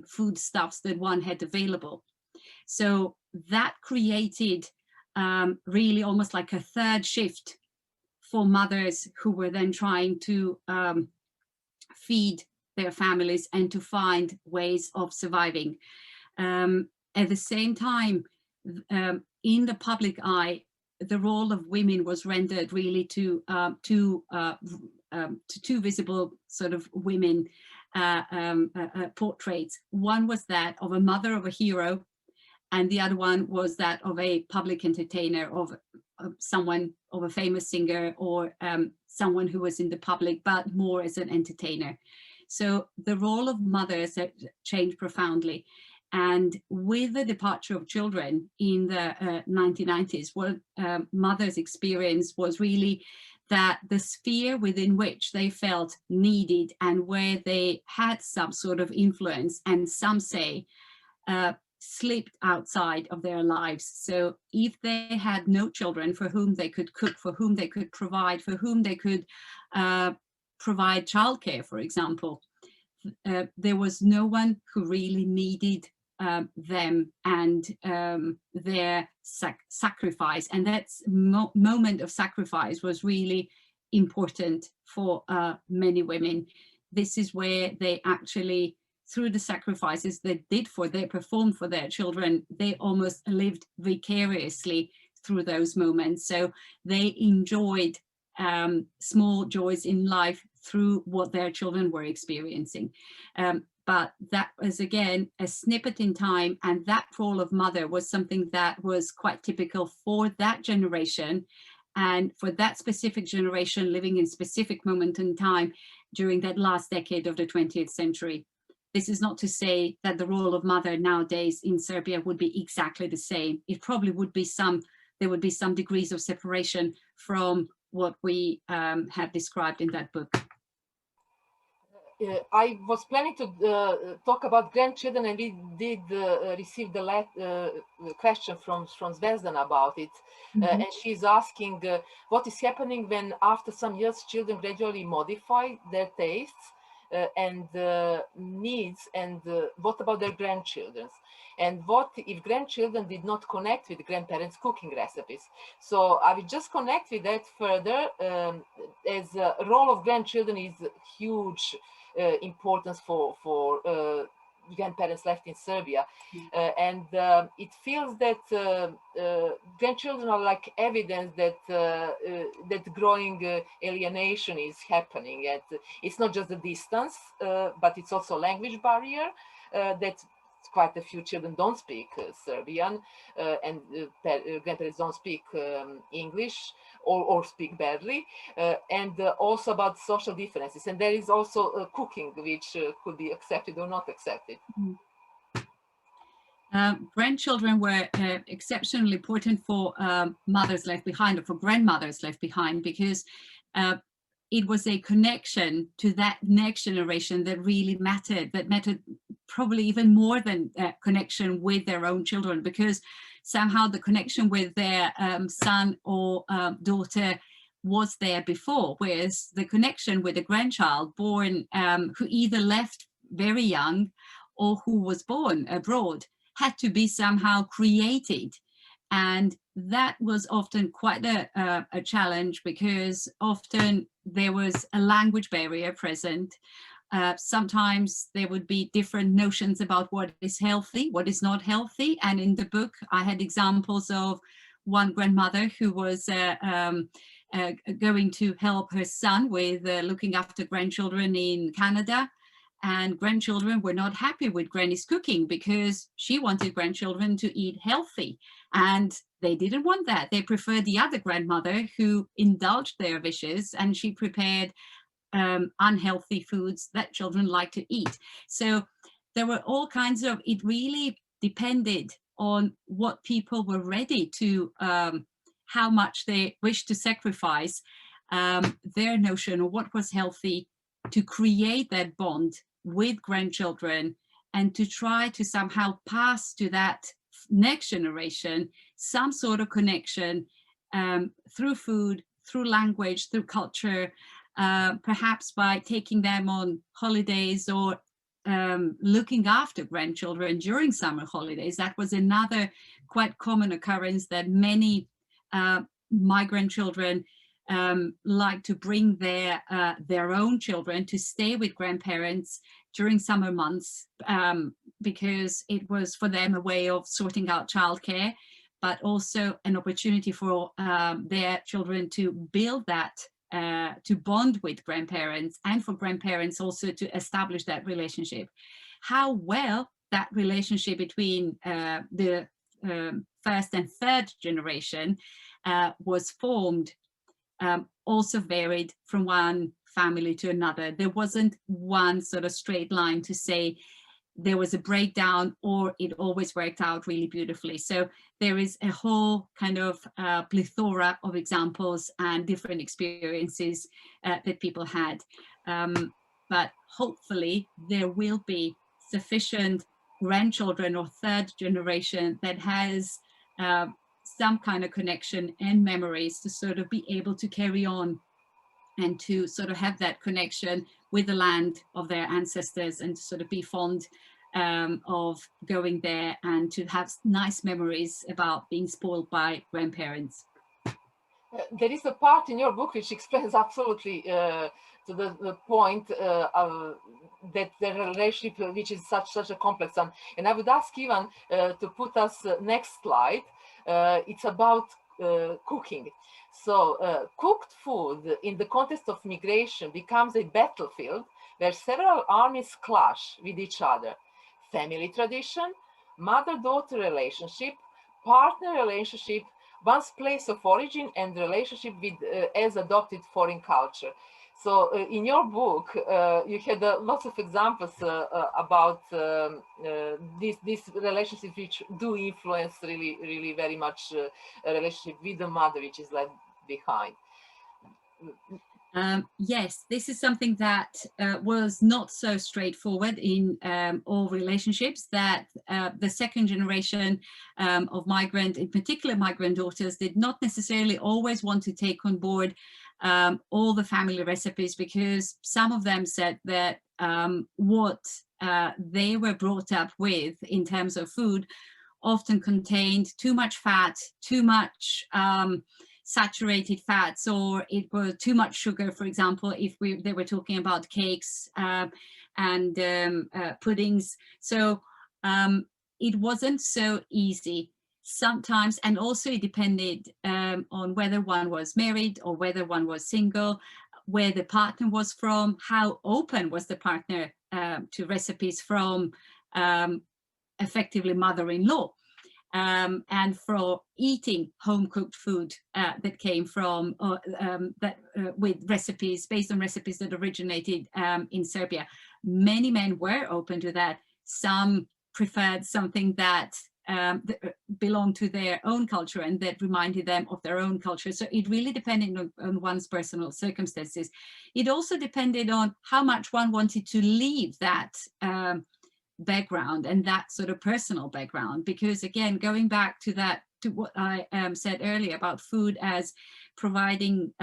foodstuffs that one had available. So that created really almost like a third shift for mothers who were then trying to feed their families and to find ways of surviving. At the same time, in the public eye, the role of women was rendered really to two visible sort of women portraits. One was that of a mother of a hero, and the other one was that of a public entertainer, of someone, of a famous singer, or someone who was in the public, but more as an entertainer. So the role of mothers had changed profoundly. And with the departure of children in the 1990s, what mothers experienced was really that the sphere within which they felt needed and where they had some sort of influence, and some say slipped outside of their lives. So if they had no children for whom they could cook, for whom they could provide, for whom they could provide childcare, for example, there was no one who really needed them and their sacrifice. And that moment of sacrifice was really important for many women. This is where they actually, through the sacrifices they performed for their children, they almost lived vicariously through those moments. So they enjoyed small joys in life through what their children were experiencing. But that was, again, a snippet in time, and that role of mother was something that was quite typical for that generation and for that specific generation living in specific moment in time during that last decade of the 20th century. This is not to say that the role of mother nowadays in Serbia would be exactly the same. It probably would be there would be some degrees of separation from what we have described in that book. I was planning to talk about grandchildren, and we did receive the question from Zvezdana about it. And she's asking what is happening when after some years children gradually modify their tastes and needs, and what about their grandchildren? And what if grandchildren did not connect with grandparents' cooking recipes? So I will just connect with that further, as a role of grandchildren is huge importance for grandparents left in Serbia. And it feels that grandchildren are like evidence that that growing alienation is happening. And it's not just the distance, but it's also a language barrier that quite a few children don't speak Serbian, and grandparents don't speak English, or speak badly, and also about social differences. And there is also cooking, which could be accepted or not accepted. Grandchildren were exceptionally important for mothers left behind, or for grandmothers left behind, because it was a connection to that next generation that really mattered, that mattered probably even more than connection with their own children, because somehow the connection with their son or daughter was there before, whereas the connection with a grandchild born who either left very young or who was born abroad had to be somehow created. And that was often quite a challenge, because often there was a language barrier present. Sometimes there would be different notions about what is healthy, what is not healthy. And in the book, I had examples of one grandmother who was going to help her son with looking after grandchildren in Canada. And grandchildren were not happy with Granny's cooking because she wanted grandchildren to eat healthy. And they didn't want that. They preferred the other grandmother who indulged their wishes, and she prepared unhealthy foods that children like to eat. So there were all kinds of, it really depended on what people were ready to, how much they wished to sacrifice their notion of what was healthy to create that bond with grandchildren, and to try to somehow pass to that next generation some sort of connection through food, through language, through culture, perhaps by taking them on holidays, or looking after grandchildren during summer holidays. That was another quite common occurrence, that many migrant children like to bring their own children to stay with grandparents during summer months, because it was for them a way of sorting out childcare, but also an opportunity for their children to build that, to bond with grandparents, and for grandparents also to establish that relationship. How well that relationship between the first and third generation was formed also varied from one family to another. There wasn't one sort of straight line to say there was a breakdown or it always worked out really beautifully. So there is a whole kind of plethora of examples and different experiences that people had. But hopefully there will be sufficient grandchildren or third generation that has some kind of connection and memories to sort of be able to carry on and to sort of have that connection with the land of their ancestors, and to sort of be fond of going there, and to have nice memories about being spoiled by grandparents. There is a part in your book which explains absolutely to the point that the relationship, which is such a complex one. And I would ask Ivan to put us next slide. It's about cooking. So cooked food in the context of migration becomes a battlefield where several armies clash with each other. Family tradition, mother-daughter relationship, partner relationship, one's place of origin, and relationship with as adopted foreign culture. So in your book, you had lots of examples about these relationships which do influence really very much a relationship with the mother, which is left behind. Yes, this is something that was not so straightforward in all relationships, that the second generation of migrant, in particular migrant daughters, did not necessarily always want to take on board all the family recipes, because some of them said that what they were brought up with in terms of food often contained too much fat, too much saturated fats, or it was too much sugar, for example, if they were talking about cakes and puddings. So it wasn't so easy sometimes, and also it depended on whether one was married or whether one was single, where the partner was from, how open was the partner to recipes from effectively mother-in-law, and for eating home-cooked food that came from with recipes based on recipes that originated in Serbia. Many men were open to that. Some preferred something that belonged to their own culture and that reminded them of their own culture. So it really depended on one's personal circumstances. It also depended on how much one wanted to leave that background and that sort of personal background, because again, going back to what I said earlier about food as providing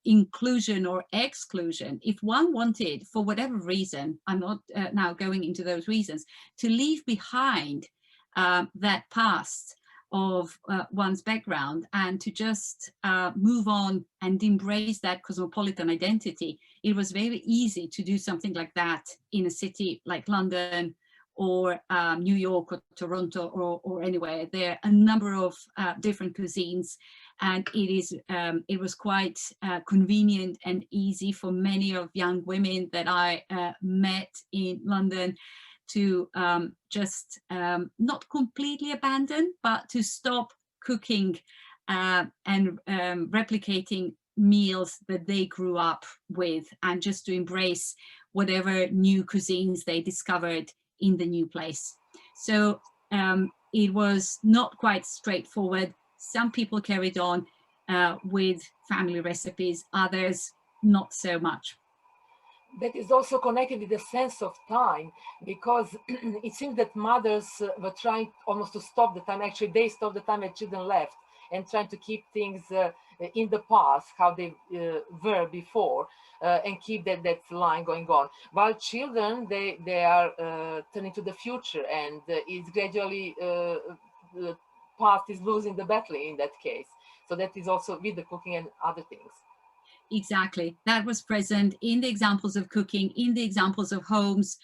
inclusion or exclusion, if one wanted, for whatever reason, I'm not now going into those reasons, to leave behind that past of one's background and to just move on and embrace that cosmopolitan identity, it was very easy to do something like that in a city like London or New York or Toronto or anywhere. There are a number of different cuisines, and it was quite convenient and easy for many of young women that I met in London to just not completely abandon, but to stop cooking and replicating meals that they grew up with, and just to embrace whatever new cuisines they discovered in the new place. So it was not quite straightforward. Some people carried on with family recipes, others not so much. That is also connected with the sense of time, because it seems that mothers were trying almost to stop the time. Actually, they stopped the time when children left and trying to keep things in the past, how they were before, and keep that line going on. While children, they are turning to the future, and it's gradually the past is losing the battle in that case. So that is also with the cooking and other things. Exactly. That was present in the examples of cooking, in the examples of homes.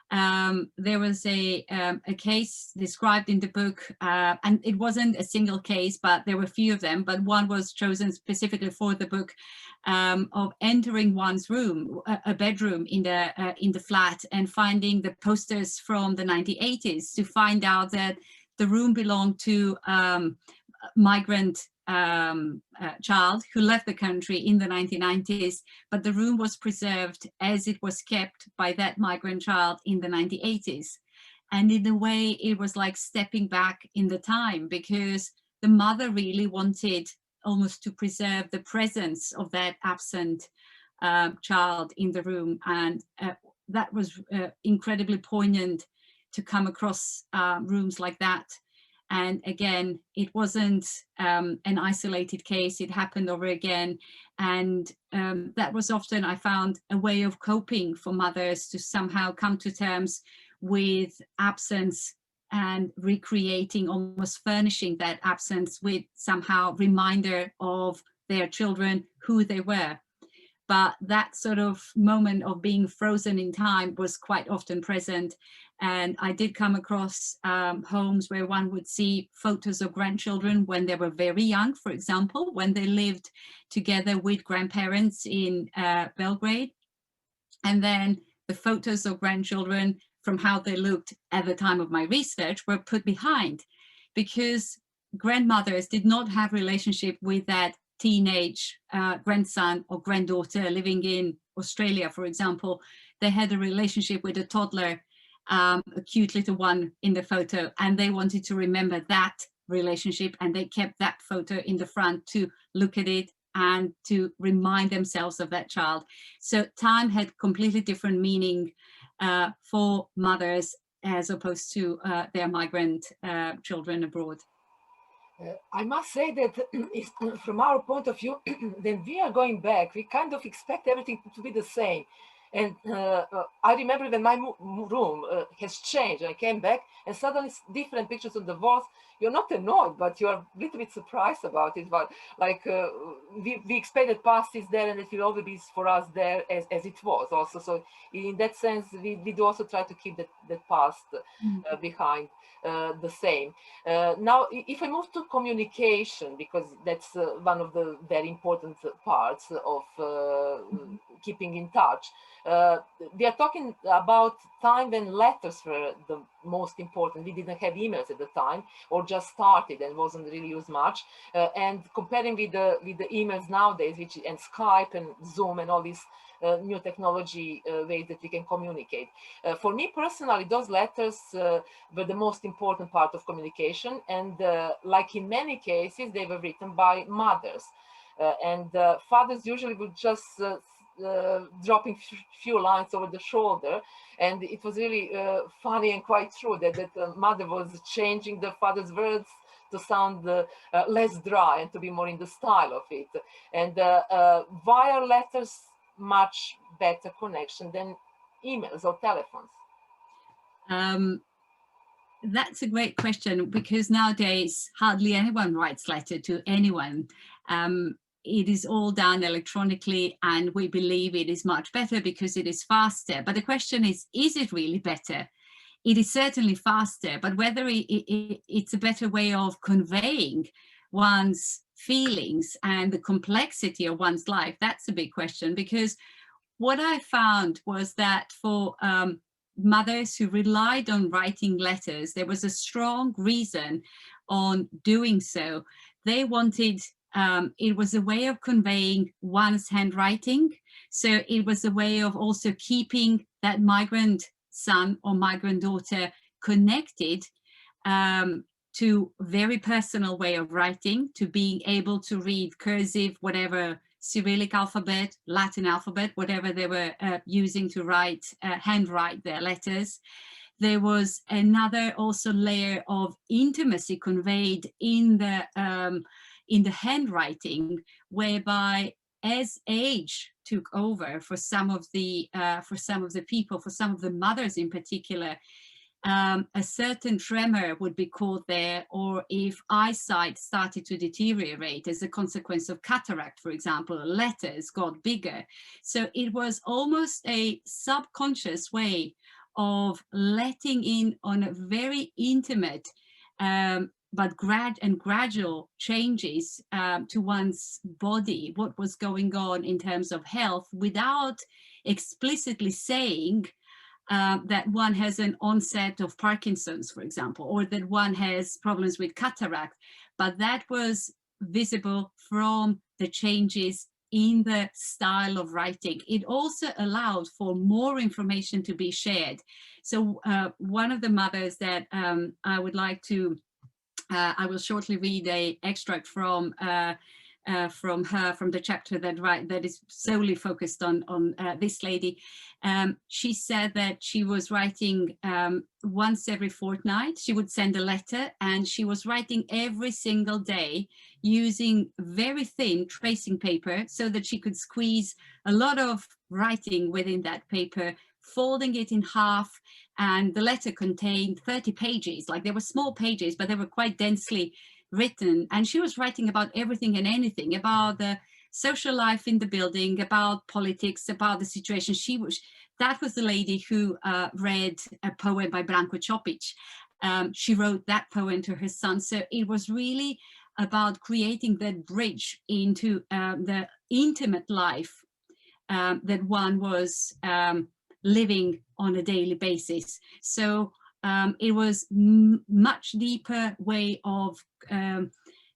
There was a case described in the book, and it wasn't a single case, but there were a few of them, but one was chosen specifically for the book, of entering one's room, a bedroom in the flat, and finding the posters from the 1980s to find out that the room belonged to migrant child who left the country in the 1990s, but the room was preserved as it was kept by that migrant child in the 1980s. And in a way, it was like stepping back in the time, because the mother really wanted almost to preserve the presence of that absent child in the room. And that was incredibly poignant to come across rooms like that. And again, it wasn't an isolated case, it happened over again. And that was often, I found, a way of coping for mothers to somehow come to terms with absence and recreating, almost furnishing that absence with somehow reminder of their children, who they were. But that sort of moment of being frozen in time was quite often present. And I did come across homes where one would see photos of grandchildren when they were very young, for example, when they lived together with grandparents in Belgrade. And then the photos of grandchildren from how they looked at the time of my research were put behind, because grandmothers did not have relationship with that teenage grandson or granddaughter living in Australia, for example. They had a relationship with a toddler, a cute little one in the photo, and they wanted to remember that relationship, and they kept that photo in the front to look at it and to remind themselves of that child. So time had completely different meaning for mothers as opposed to their migrant children abroad. I must say that from our point of view, when we are going back, we kind of expect everything to be the same. And I remember when my room has changed. I came back and suddenly different pictures on the walls. You're not annoyed, but you're a little bit surprised about it. But like we expect that past is there and it will always be for us there as it was also. So in that sense, we do also try to keep that past behind the same. Now, if I move to communication, because that's one of the very important parts of keeping in touch, we are talking about time when letters were the most important. We didn't have emails at the time, or just started and wasn't really used much. And comparing with the emails nowadays, which and Skype and Zoom and all these new technology ways that we can communicate. For me personally, those letters were the most important part of communication, and like in many cases, they were written by mothers. And fathers usually would just dropping few lines over the shoulder, and it was really funny and quite true that the mother was changing the father's words to sound less dry and to be more in the style of it. And via letters, much better connection than emails or telephones. That's a great question, because nowadays hardly anyone writes letter to anyone. It is all done electronically, and we believe it is much better because it is faster. But the question is it really better? It is certainly faster, but whether it's a better way of conveying one's feelings and the complexity of one's life, that's a big question. Because what I found was that for mothers who relied on writing letters, there was a strong reason on doing so. They wanted, it was a way of conveying one's handwriting. So it was a way of also keeping that migrant son or migrant daughter connected to very personal way of writing, to being able to read cursive, whatever, Cyrillic alphabet, Latin alphabet, whatever they were using to write, handwrite their letters. There was another also layer of intimacy conveyed in the handwriting, whereby as age took over for some of the people, for some of the mothers in particular, a certain tremor would be caught there, or if eyesight started to deteriorate as a consequence of cataract, for example, letters got bigger. So it was almost a subconscious way of letting in on a very intimate but gradual changes to one's body, what was going on in terms of health, without explicitly saying that one has an onset of Parkinson's, for example, or that one has problems with cataract, but that was visible from the changes in the style of writing. It also allowed for more information to be shared. So one of the mothers that I would like to, I will shortly read an extract from her, from the chapter that is solely focused on this lady. She said that she was writing once every fortnight. She would send a letter, and she was writing every single day using very thin tracing paper so that she could squeeze a lot of writing within that paper, folding it in half. And the letter contained 30 pages. Like, they were small pages, but they were quite densely written, and she was writing about everything and anything, about the social life in the building, about politics, about the situation. That was the lady who read a poem by Branko Ćopić. She wrote that poem to her son. So it was really about creating that bridge into the intimate life that one was living on a daily basis. So it was much deeper way of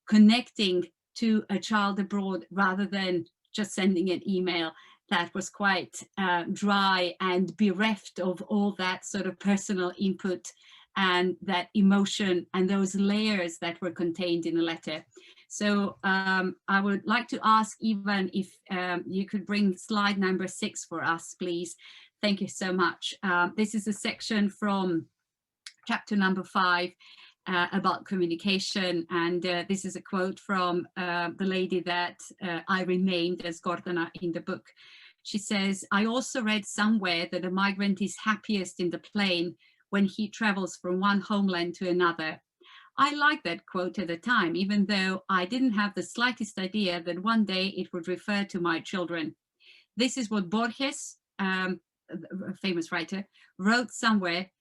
connecting to a child abroad, rather than just sending an email that was quite dry and bereft of all that sort of personal input and that emotion and those layers that were contained in the letter. So I would like to ask Ivan if you could bring slide number 6 for us, please. Thank you so much. This is a section from chapter number 5, about communication. And this is a quote from the lady that I renamed as Gordana in the book. She says, "I also read somewhere that a migrant is happiest in the plane when he travels from one homeland to another. I liked that quote at the time, even though I didn't have the slightest idea that one day it would refer to my children. This is what Borges, a famous writer, wrote somewhere,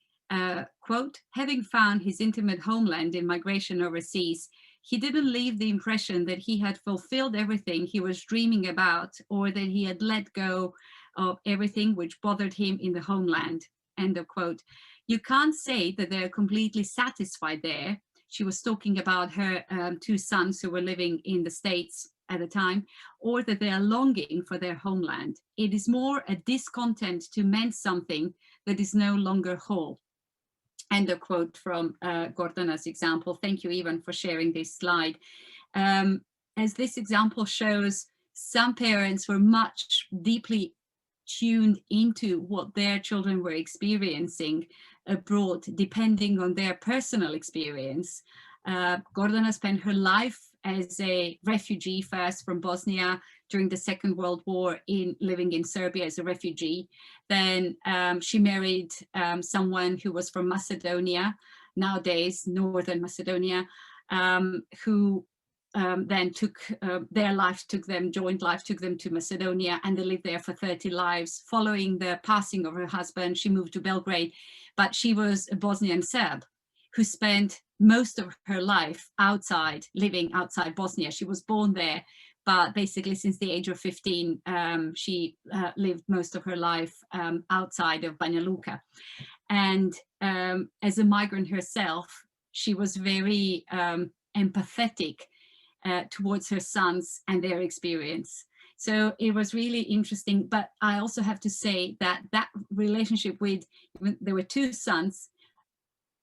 quote, having found his intimate homeland in migration overseas, he didn't leave the impression that he had fulfilled everything he was dreaming about or that he had let go of everything which bothered him in the homeland," end of quote. You can't say that they're completely satisfied there. She was talking about her 2 sons who were living in the States at the time, or that they are longing for their homeland. It is more a discontent to mend something that is no longer whole. End of quote from Gordana's example. Thank you, Ivan, for sharing this slide. As this example shows, some parents were much deeply tuned into what their children were experiencing abroad, depending on their personal experience. Gordana spent her life as a refugee, first from Bosnia during the Second World War, living in Serbia as a refugee. Then she married someone who was from Macedonia, nowadays Northern Macedonia, who then took their life, joint life took them to Macedonia, and they lived there for 30 lives. Following the passing of her husband, she moved to Belgrade, but she was a Bosnian Serb who spent most of her life living outside Bosnia. She was born there, but basically since the age of 15, she lived most of her life outside of Banja Luka. And as a migrant herself, she was very empathetic towards her sons and their experience. So it was really interesting. But I also have to say that that relationship there were 2 sons,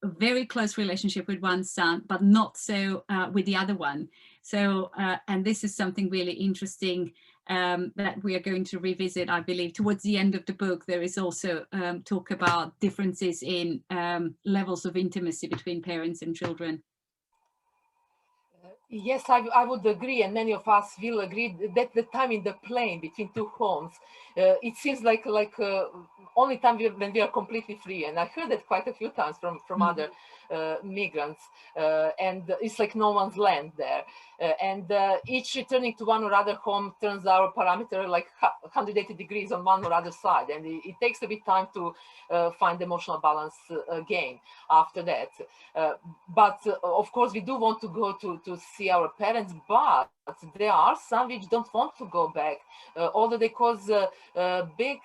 a very close relationship with one son, but not so with the other one. So, and this is something really interesting that we are going to revisit, I believe. Towards the end of the book, there is also talk about differences in levels of intimacy between parents and children. Yes, I would agree, and many of us will agree that the time in the plane between 2 homes, it seems like only time when we are completely free. And I heard that quite a few times from other migrants, and it's like no one's land there. And each returning to one or other home turns our parameter like 180 degrees on one or other side, and it takes a bit time to find emotional balance again after that. But of course, we do want to go to see our parents, but there are some which don't want to go back, although they cause big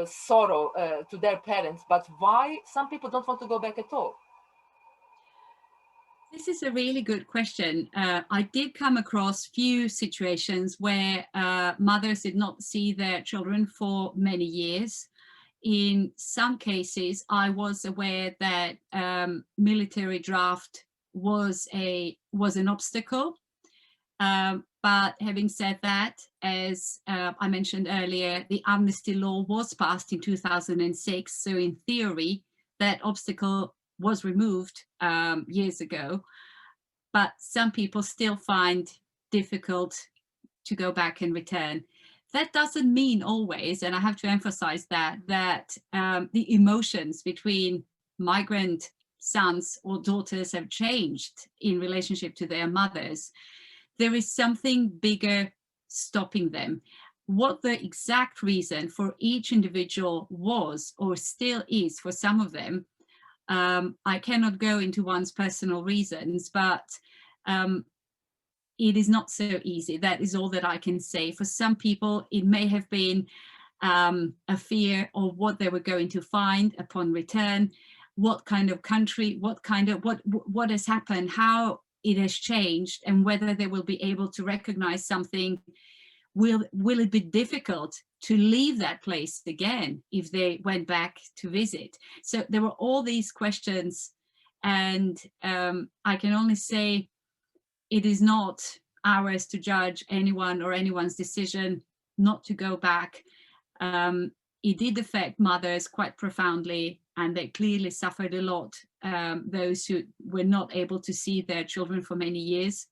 sorrow to their parents. But why some people don't want to go back at all? This is a really good question. I did come across few situations where mothers did not see their children for many years. In some cases, I was aware that military draft was an obstacle. But having said that, as I mentioned earlier, the amnesty law was passed in 2006. So in theory, that obstacle was removed years ago. But some people still find difficult to go back and return. That doesn't mean always, and I have to emphasize that the emotions between migrant sons or daughters have changed in relationship to their mothers. There is something bigger stopping them. What the exact reason for each individual was or still is for some of them, I cannot go into one's personal reasons, but it is not so easy. That is all that I can say. For some people, it may have been a fear of what they were going to find upon return, what kind of country, what has happened, how it has changed, and whether they will be able to recognize something. Will it be difficult to leave that place again if they went back to visit? So there were all these questions, and I can only say it is not ours to judge anyone or anyone's decision not to go back. It did affect mothers quite profoundly, and they clearly suffered a lot those who were not able to see their children for many years.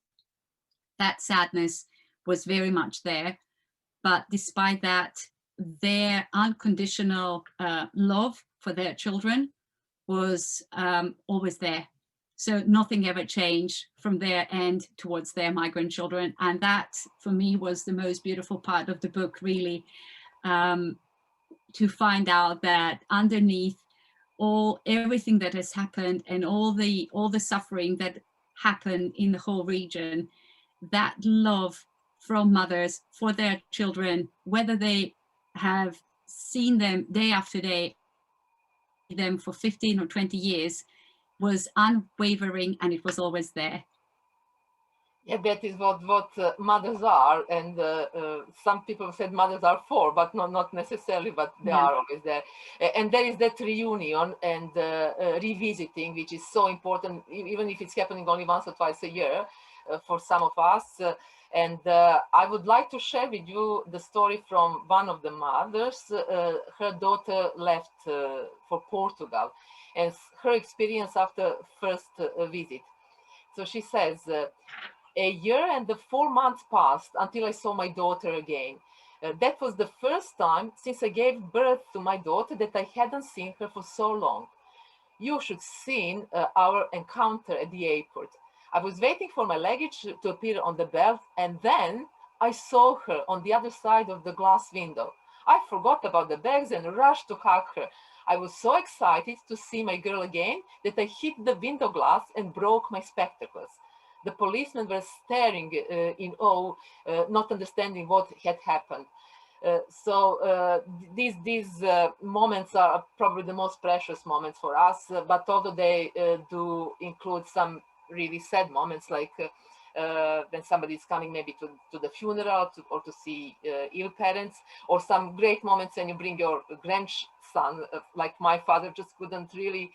That sadness was very much there. But despite that, their unconditional love for their children was always there. So nothing ever changed from their end towards their migrant children. And that, for me, was the most beautiful part of the book, really, to find out that underneath everything that has happened and all the suffering that happened in the whole region, that love from mothers for their children, whether they have seen them day after day, them for 15 or 20 years, was unwavering, and it was always there. Yeah, that is what mothers are, and some people said mothers are for, but not necessarily, but they are always there. And there is that reunion and revisiting, which is so important, even if it's happening only once or twice a year for some of us. And I would like to share with you the story from one of the mothers. Her daughter left for Portugal, and her experience after first visit. So she says, a year and 4 months passed until I saw my daughter again. That was the first time since I gave birth to my daughter that I hadn't seen her for so long. You should seen our encounter at the airport. I was waiting for my luggage to appear on the belt, and then I saw her on the other side of the glass window. I forgot about the bags and rushed to hug her. I was so excited to see my girl again that I hit the window glass and broke my spectacles. The policemen were staring in awe, not understanding what had happened. These moments are probably the most precious moments for us, but although they do include some really sad moments, like when somebody is coming maybe to the funeral or to see ill parents, or some great moments when you bring your grandson, like my father just couldn't really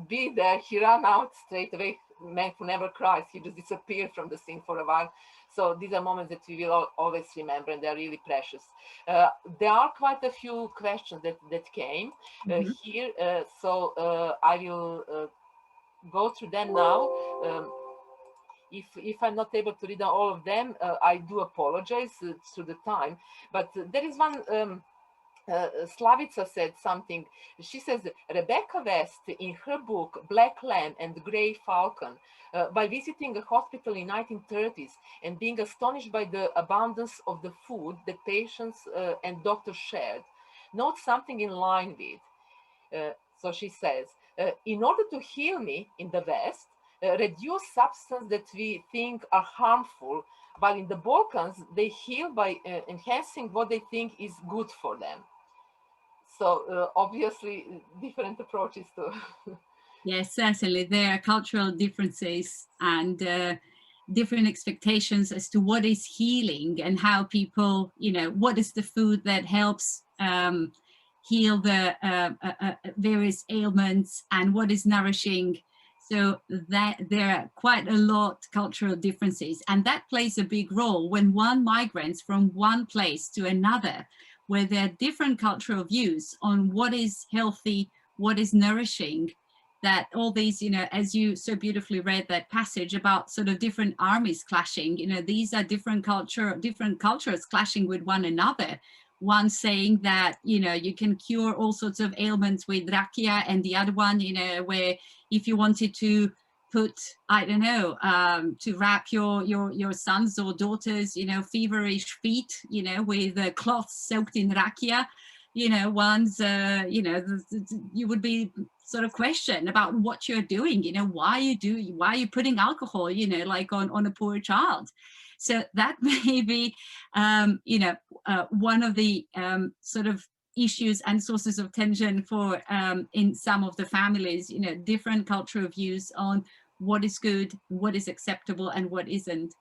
be there. He ran out straight away. Man who never cries, he just disappeared from the scene for a while. So these are moments that we will always remember, and they're really precious. There are quite a few questions that came here, so I will go through them now. If I'm not able to read all of them, I do apologize to the time, but there is one. Slavica said something. She says, Rebecca West, in her book Black Lamb and Grey Falcon, by visiting a hospital in 1930s and being astonished by the abundance of the food that patients and doctors shared, notes something in line with. So she says, in order to heal me in the West, reduce substances that we think are harmful, while in the Balkans, they heal by enhancing what they think is good for them. So obviously different approaches to. Yes, certainly there are cultural differences and different expectations as to what is healing and how people, what is the food that helps heal the various ailments and what is nourishing. So that there are quite a lot cultural differences, and that plays a big role when one migrates from one place to another, where there are different cultural views on what is healthy, what is nourishing, that all these, as you so beautifully read that passage about sort of different armies clashing, these are different cultures clashing with one another. One saying that, you can cure all sorts of ailments with rakia, and the other one, where if you wanted to put, I don't know, to wrap your sons or daughters, feverish feet, with cloths soaked in rakia, one's, you would be sort of questioned about what you're doing, why are you putting alcohol, like on a poor child. So that may be, one of the sort of issues and sources of tension for in some of the families, different cultural views on what is good, what is acceptable, and what isn't.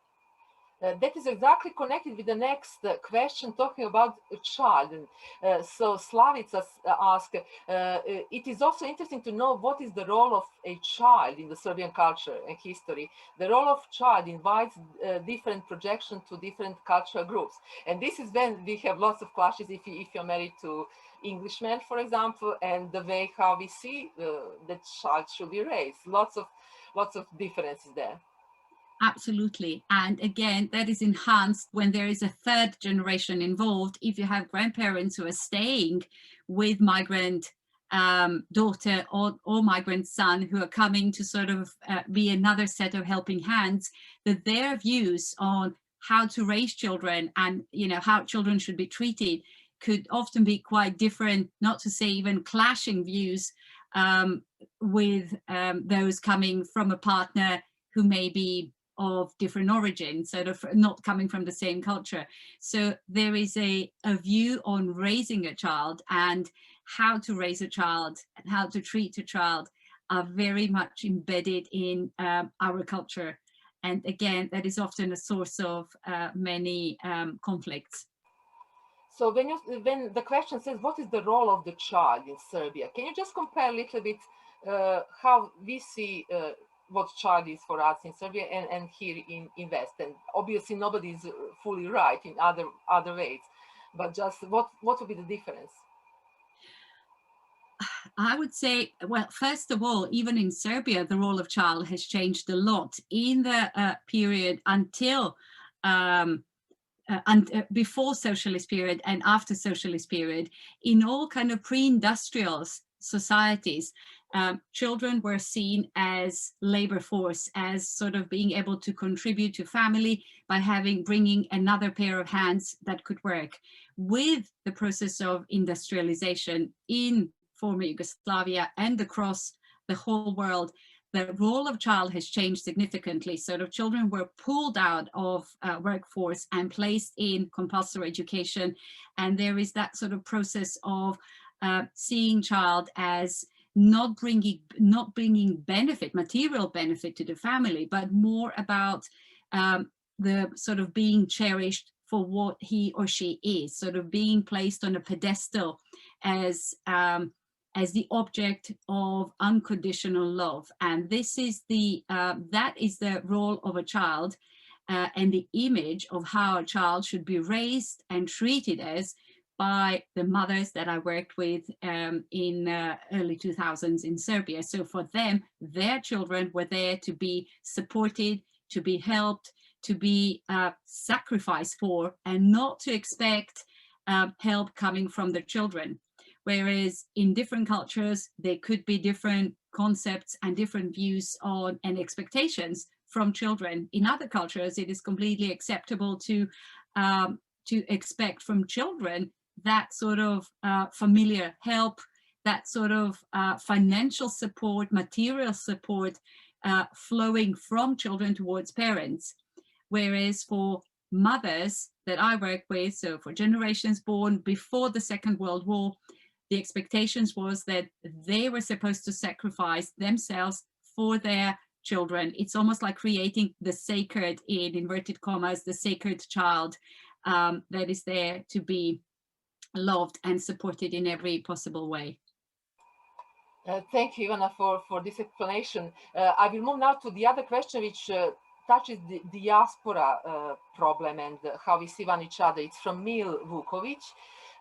That is exactly connected with the next question, talking about a child. So Slavica asked, it is also interesting to know what is the role of a child in the Serbian culture and history. The role of child invites different projection to different cultural groups. And this is when we have lots of clashes if you're married to Englishmen, for example, and the way how we see the child should be raised. Lots of differences there. Absolutely. And again, that is enhanced when there is a third generation involved. If you have grandparents who are staying with migrant daughter or migrant son who are coming to sort of be another set of helping hands, that their views on how to raise children and, you know, how children should be treated could often be quite different, not to say even clashing views with those coming from a partner who may be of different origins, sort of not coming from the same culture. So there is a view on raising a child and how to raise a child and how to treat a child are very much embedded in our culture. And again, that is often a source of many conflicts. So when the question says, what is the role of the child in Serbia? Can you just compare a little bit how we see what child is for us in Serbia and here in West? And obviously nobody is fully right in other ways, but just what would be the difference? I would say, well, first of all, even in Serbia, the role of child has changed a lot in the period until before socialist period and after socialist period. In all kind of pre-industrial societies, children were seen as labor force, as sort of being able to contribute to family by bringing another pair of hands that could work. With the process of industrialization in former Yugoslavia and across the whole world, the role of child has changed significantly. Sort of children were pulled out of workforce and placed in compulsory education. And there is that sort of process of seeing child as not bringing benefit, material benefit to the family, but more about the sort of being cherished for what he or she is, sort of being placed on a pedestal as the object of unconditional love. And this is that is the role of a child and the image of how a child should be raised and treated as by the mothers that I worked with in early 2000s in Serbia. So for them, their children were there to be supported, to be helped, to be sacrificed for, and not to expect help coming from the children. Whereas in different cultures, there could be different concepts and different views on and expectations from children. In other cultures, it is completely acceptable to expect from children that sort of familiar help, that sort of financial support, material support flowing from children towards parents. Whereas for mothers that I work with, so for generations born before the Second World War, the expectations was that they were supposed to sacrifice themselves for their children. It's almost like creating the sacred, in inverted commas, the sacred child that is there to be loved and supported in every possible way. Thank you, Ivana, for this explanation. I will move now to the other question, which touches the diaspora problem and how we see one each other. It's from Mil Vukovic.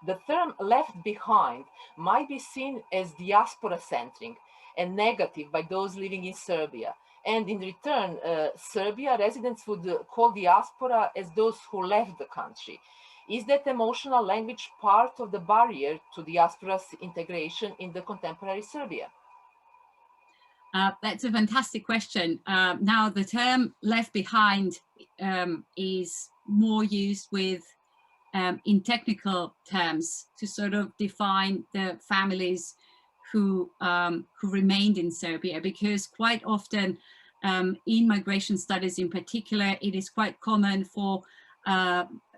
The term left behind might be seen as diaspora-centric and negative by those living in Serbia. And in return, Serbia residents would call diaspora as those who left the country. Is that emotional language part of the barrier to diaspora's integration in the contemporary Serbia? That's a fantastic question. Now, the term left behind is more used with in technical terms to sort of define the families who remained in Serbia, because quite often in migration studies in particular, it is quite common for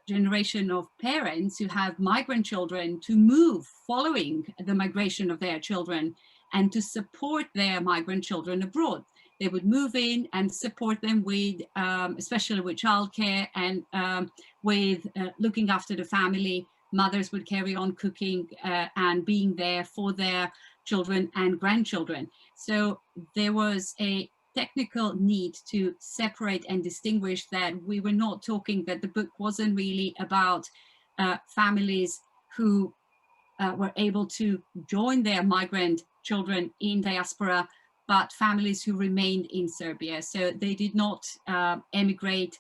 generation of parents who have migrant children to move following the migration of their children and to support their migrant children abroad. They would move in and support them with, especially with childcare and with looking after the family. Mothers would carry on cooking and being there for their children and grandchildren. So there was a technical need to separate and distinguish that we were not talking, that the book wasn't really about families who were able to join their migrant children in diaspora, but families who remained in Serbia. So they did not emigrate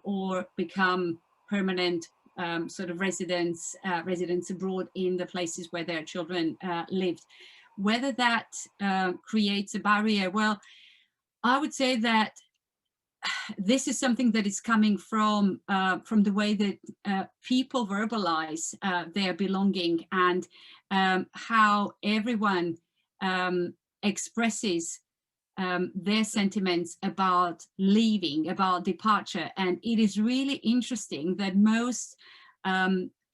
or become permanent sort of residents abroad in the places where their children lived. Whether that creates a barrier, well, I would say that this is something that is coming from the way that people verbalize their belonging, and how everyone expresses their sentiments about leaving, about departure. And it is really interesting that most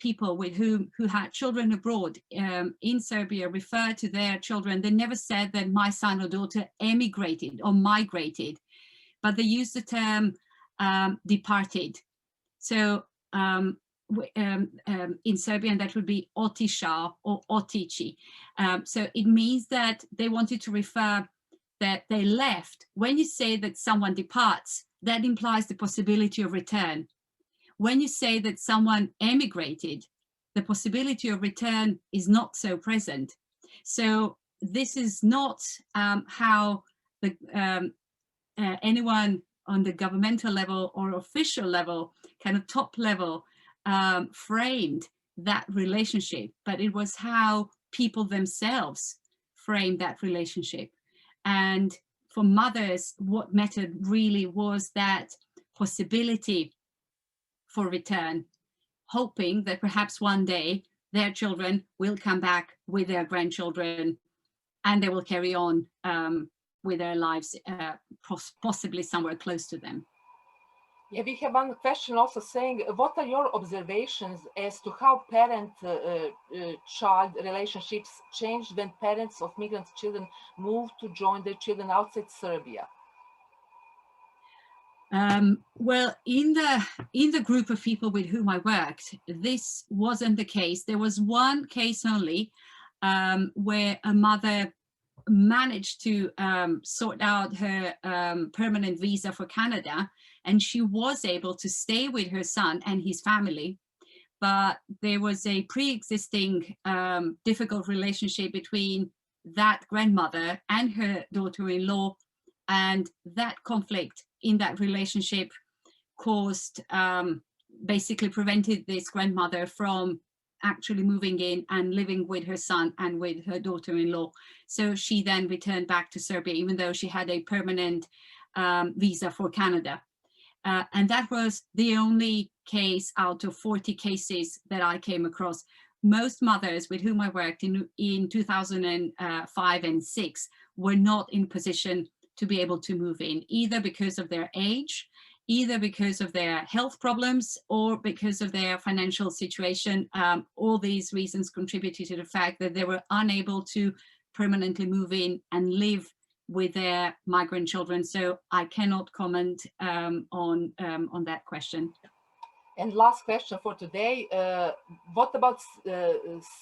people who had children abroad in Serbia refer to their children. They never said that my son or daughter emigrated or migrated, but they use the term departed. So in Serbian, that would be otišao or otići. So it means that they wanted to refer that they left. When you say that someone departs, that implies the possibility of return. When you say that someone emigrated, the possibility of return is not so present. So this is not how the anyone on the governmental level or official level, kind of top level, framed that relationship, but it was how people themselves framed that relationship. And for mothers, what mattered really was that possibility for return, hoping that perhaps one day their children will come back with their grandchildren and they will carry on with their lives, possibly somewhere close to them. Yeah, we have one question also saying, what are your observations as to how parent-child relationships changed when parents of migrant children moved to join their children outside Serbia? Well, in the group of people with whom I worked, this wasn't the case. There was one case only where a mother managed to sort out her permanent visa for Canada, and she was able to stay with her son and his family. But there was a pre-existing difficult relationship between that grandmother and her daughter-in-law, and that conflict in that relationship caused, basically prevented this grandmother from actually moving in and living with her son and with her daughter-in-law. So she then returned back to Serbia, even though she had a permanent visa for Canada. And that was the only case out of 40 cases that I came across. Most mothers with whom I worked in 2005 and 6 were not in position to be able to move in, either because of their age, either because of their health problems, or because of their financial situation. All these reasons contributed to the fact that they were unable to permanently move in and live with their migrant children. So I cannot comment on that question. And last question for today, what about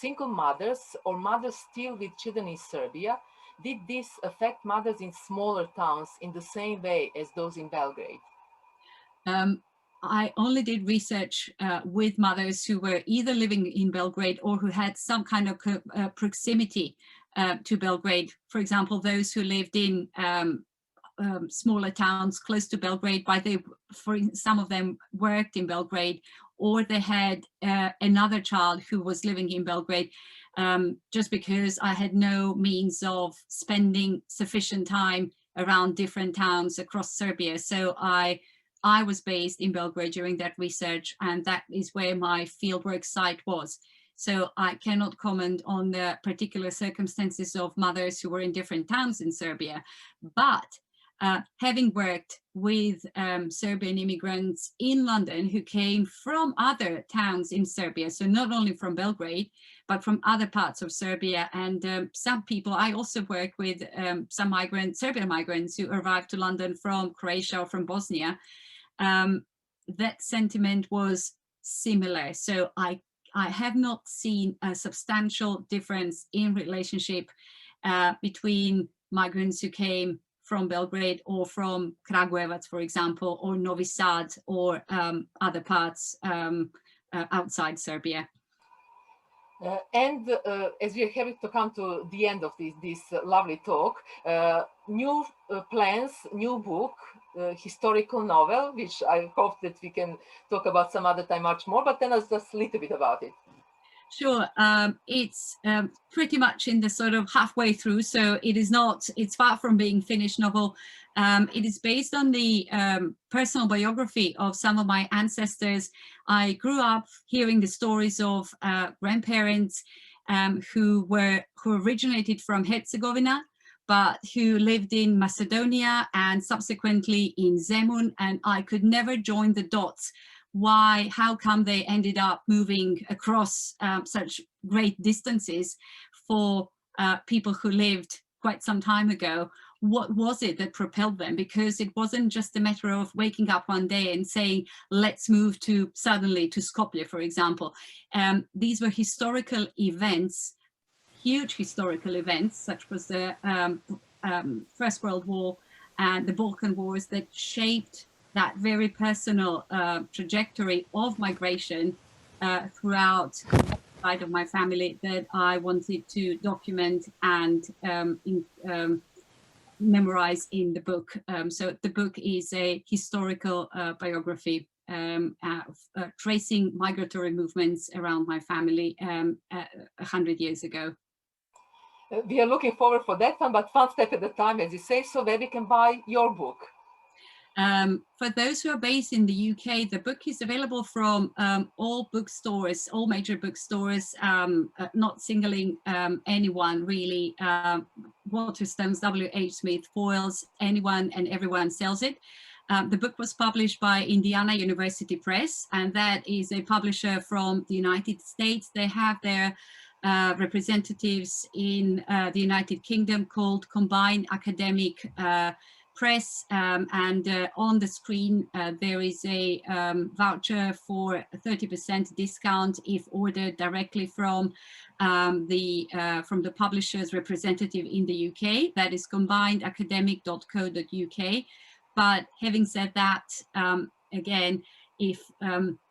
single mothers or mothers still with children in Serbia? Did this affect mothers in smaller towns in the same way as those in Belgrade? I only did research with mothers who were either living in Belgrade or who had some kind of proximity to Belgrade. For example, those who lived in smaller towns close to Belgrade, for some of them worked in Belgrade, or they had another child who was living in Belgrade. Just because I had no means of spending sufficient time around different towns across Serbia. So I was based in Belgrade during that research, and that is where my fieldwork site was. So I cannot comment on the particular circumstances of mothers who were in different towns in Serbia. But having worked with Serbian immigrants in London who came from other towns in Serbia, so not only from Belgrade, but from other parts of Serbia. And some people, I also work with some migrants, Serbian migrants who arrived to London from Croatia or from Bosnia. That sentiment was similar. So I have not seen a substantial difference in relationship between migrants who came from Belgrade or from Kragujevac, for example, or Novi Sad, or other parts outside Serbia. As we are having to come to the end of this lovely talk, new plans, new book, historical novel, which I hope that we can talk about some other time much more, but tell us just a little bit about it. Sure, it's pretty much in the sort of halfway through, so it's far from being finished novel. It is based on the personal biography of some of my ancestors. I grew up hearing the stories of grandparents who originated from Herzegovina, but who lived in Macedonia and subsequently in Zemun, and I could never join the dots. How come they ended up moving across such great distances for people who lived quite some time ago? What was it that propelled them? Because it wasn't just a matter of waking up one day and saying, let's move suddenly to Skopje, for example. These were historical events, huge historical events, such was the First World War and the Balkan Wars, that shaped that very personal trajectory of migration throughout the side of my family that I wanted to document and memorize in the book. So the book is a historical biography tracing migratory movements around my family 100 years ago. We are looking forward for that one, but one step at a time, as you say, so where we can buy your book. For those who are based in the UK, the book is available from all bookstores, all major bookstores, not singling anyone really. Waterstones, WH Smith, Foyles, anyone and everyone sells it. The book was published by Indiana University Press, and that is a publisher from the United States. They have their representatives in the United Kingdom called Combined Academic Press, and on the screen there is a voucher for a 30% discount if ordered directly from the publisher's representative in the UK. That is combinedacademic.co.uk. But having said that, again, if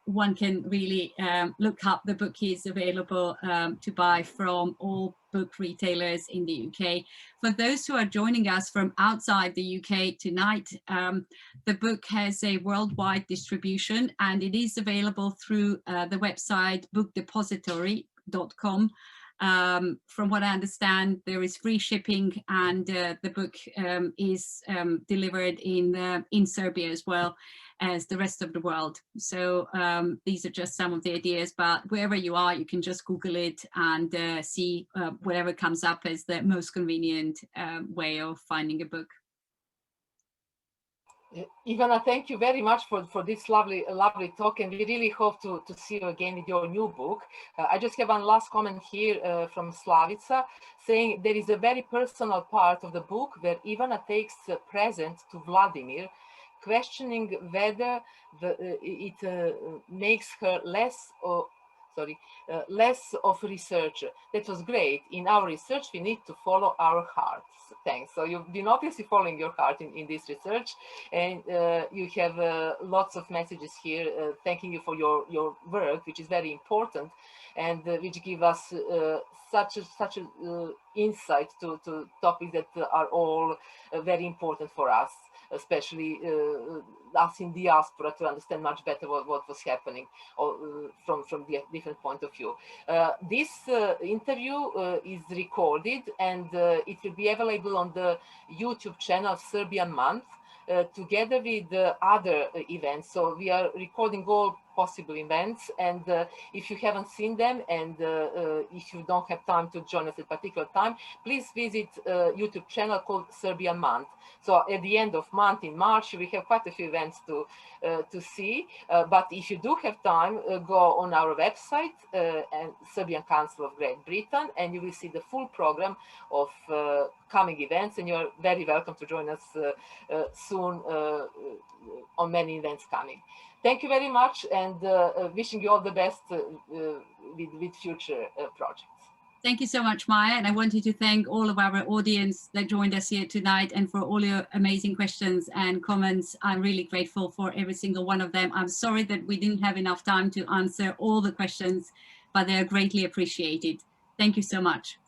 one can really look up, the book is available to buy from all book retailers in the UK. For those who are joining us from outside the UK tonight, the book has a worldwide distribution, and it is available through the website bookdepository.com. From what I understand, there is free shipping, and the book is delivered in Serbia as well as the rest of the world. So these are just some of the ideas, but wherever you are, you can just Google it and see whatever comes up as the most convenient way of finding a book. Ivana, thank you very much for this lovely talk, and we really hope to see you again with your new book. I just have one last comment here from Slavica, saying there is a very personal part of the book where Ivana takes a present to Vladimir, questioning whether it makes her less of a researcher. That was great. In our research, we need to follow our hearts. Thanks. So you've been obviously following your heart in this research, and you have lots of messages here thanking you for your work, which is very important, and which give us such a insight to topics that are all very important for us, especially us in diaspora, to understand much better what was happening from the different point of view. This interview is recorded, and it will be available on the YouTube channel Serbian Month, together with other events. So we are recording all possible events. And if you haven't seen them, and if you don't have time to join us at a particular time, please visit a YouTube channel called Serbian Month. So at the end of month in March, we have quite a few events to see. But if you do have time, go on our website and Serbian Council of Great Britain, and you will see the full program of coming events. And you're very welcome to join us soon on many events coming. Thank you very much, and wishing you all the best with future projects. Thank you so much, Maya. And I wanted to thank all of our audience that joined us here tonight, and for all your amazing questions and comments. I'm really grateful for every single one of them. I'm sorry that we didn't have enough time to answer all the questions, but they are greatly appreciated. Thank you so much.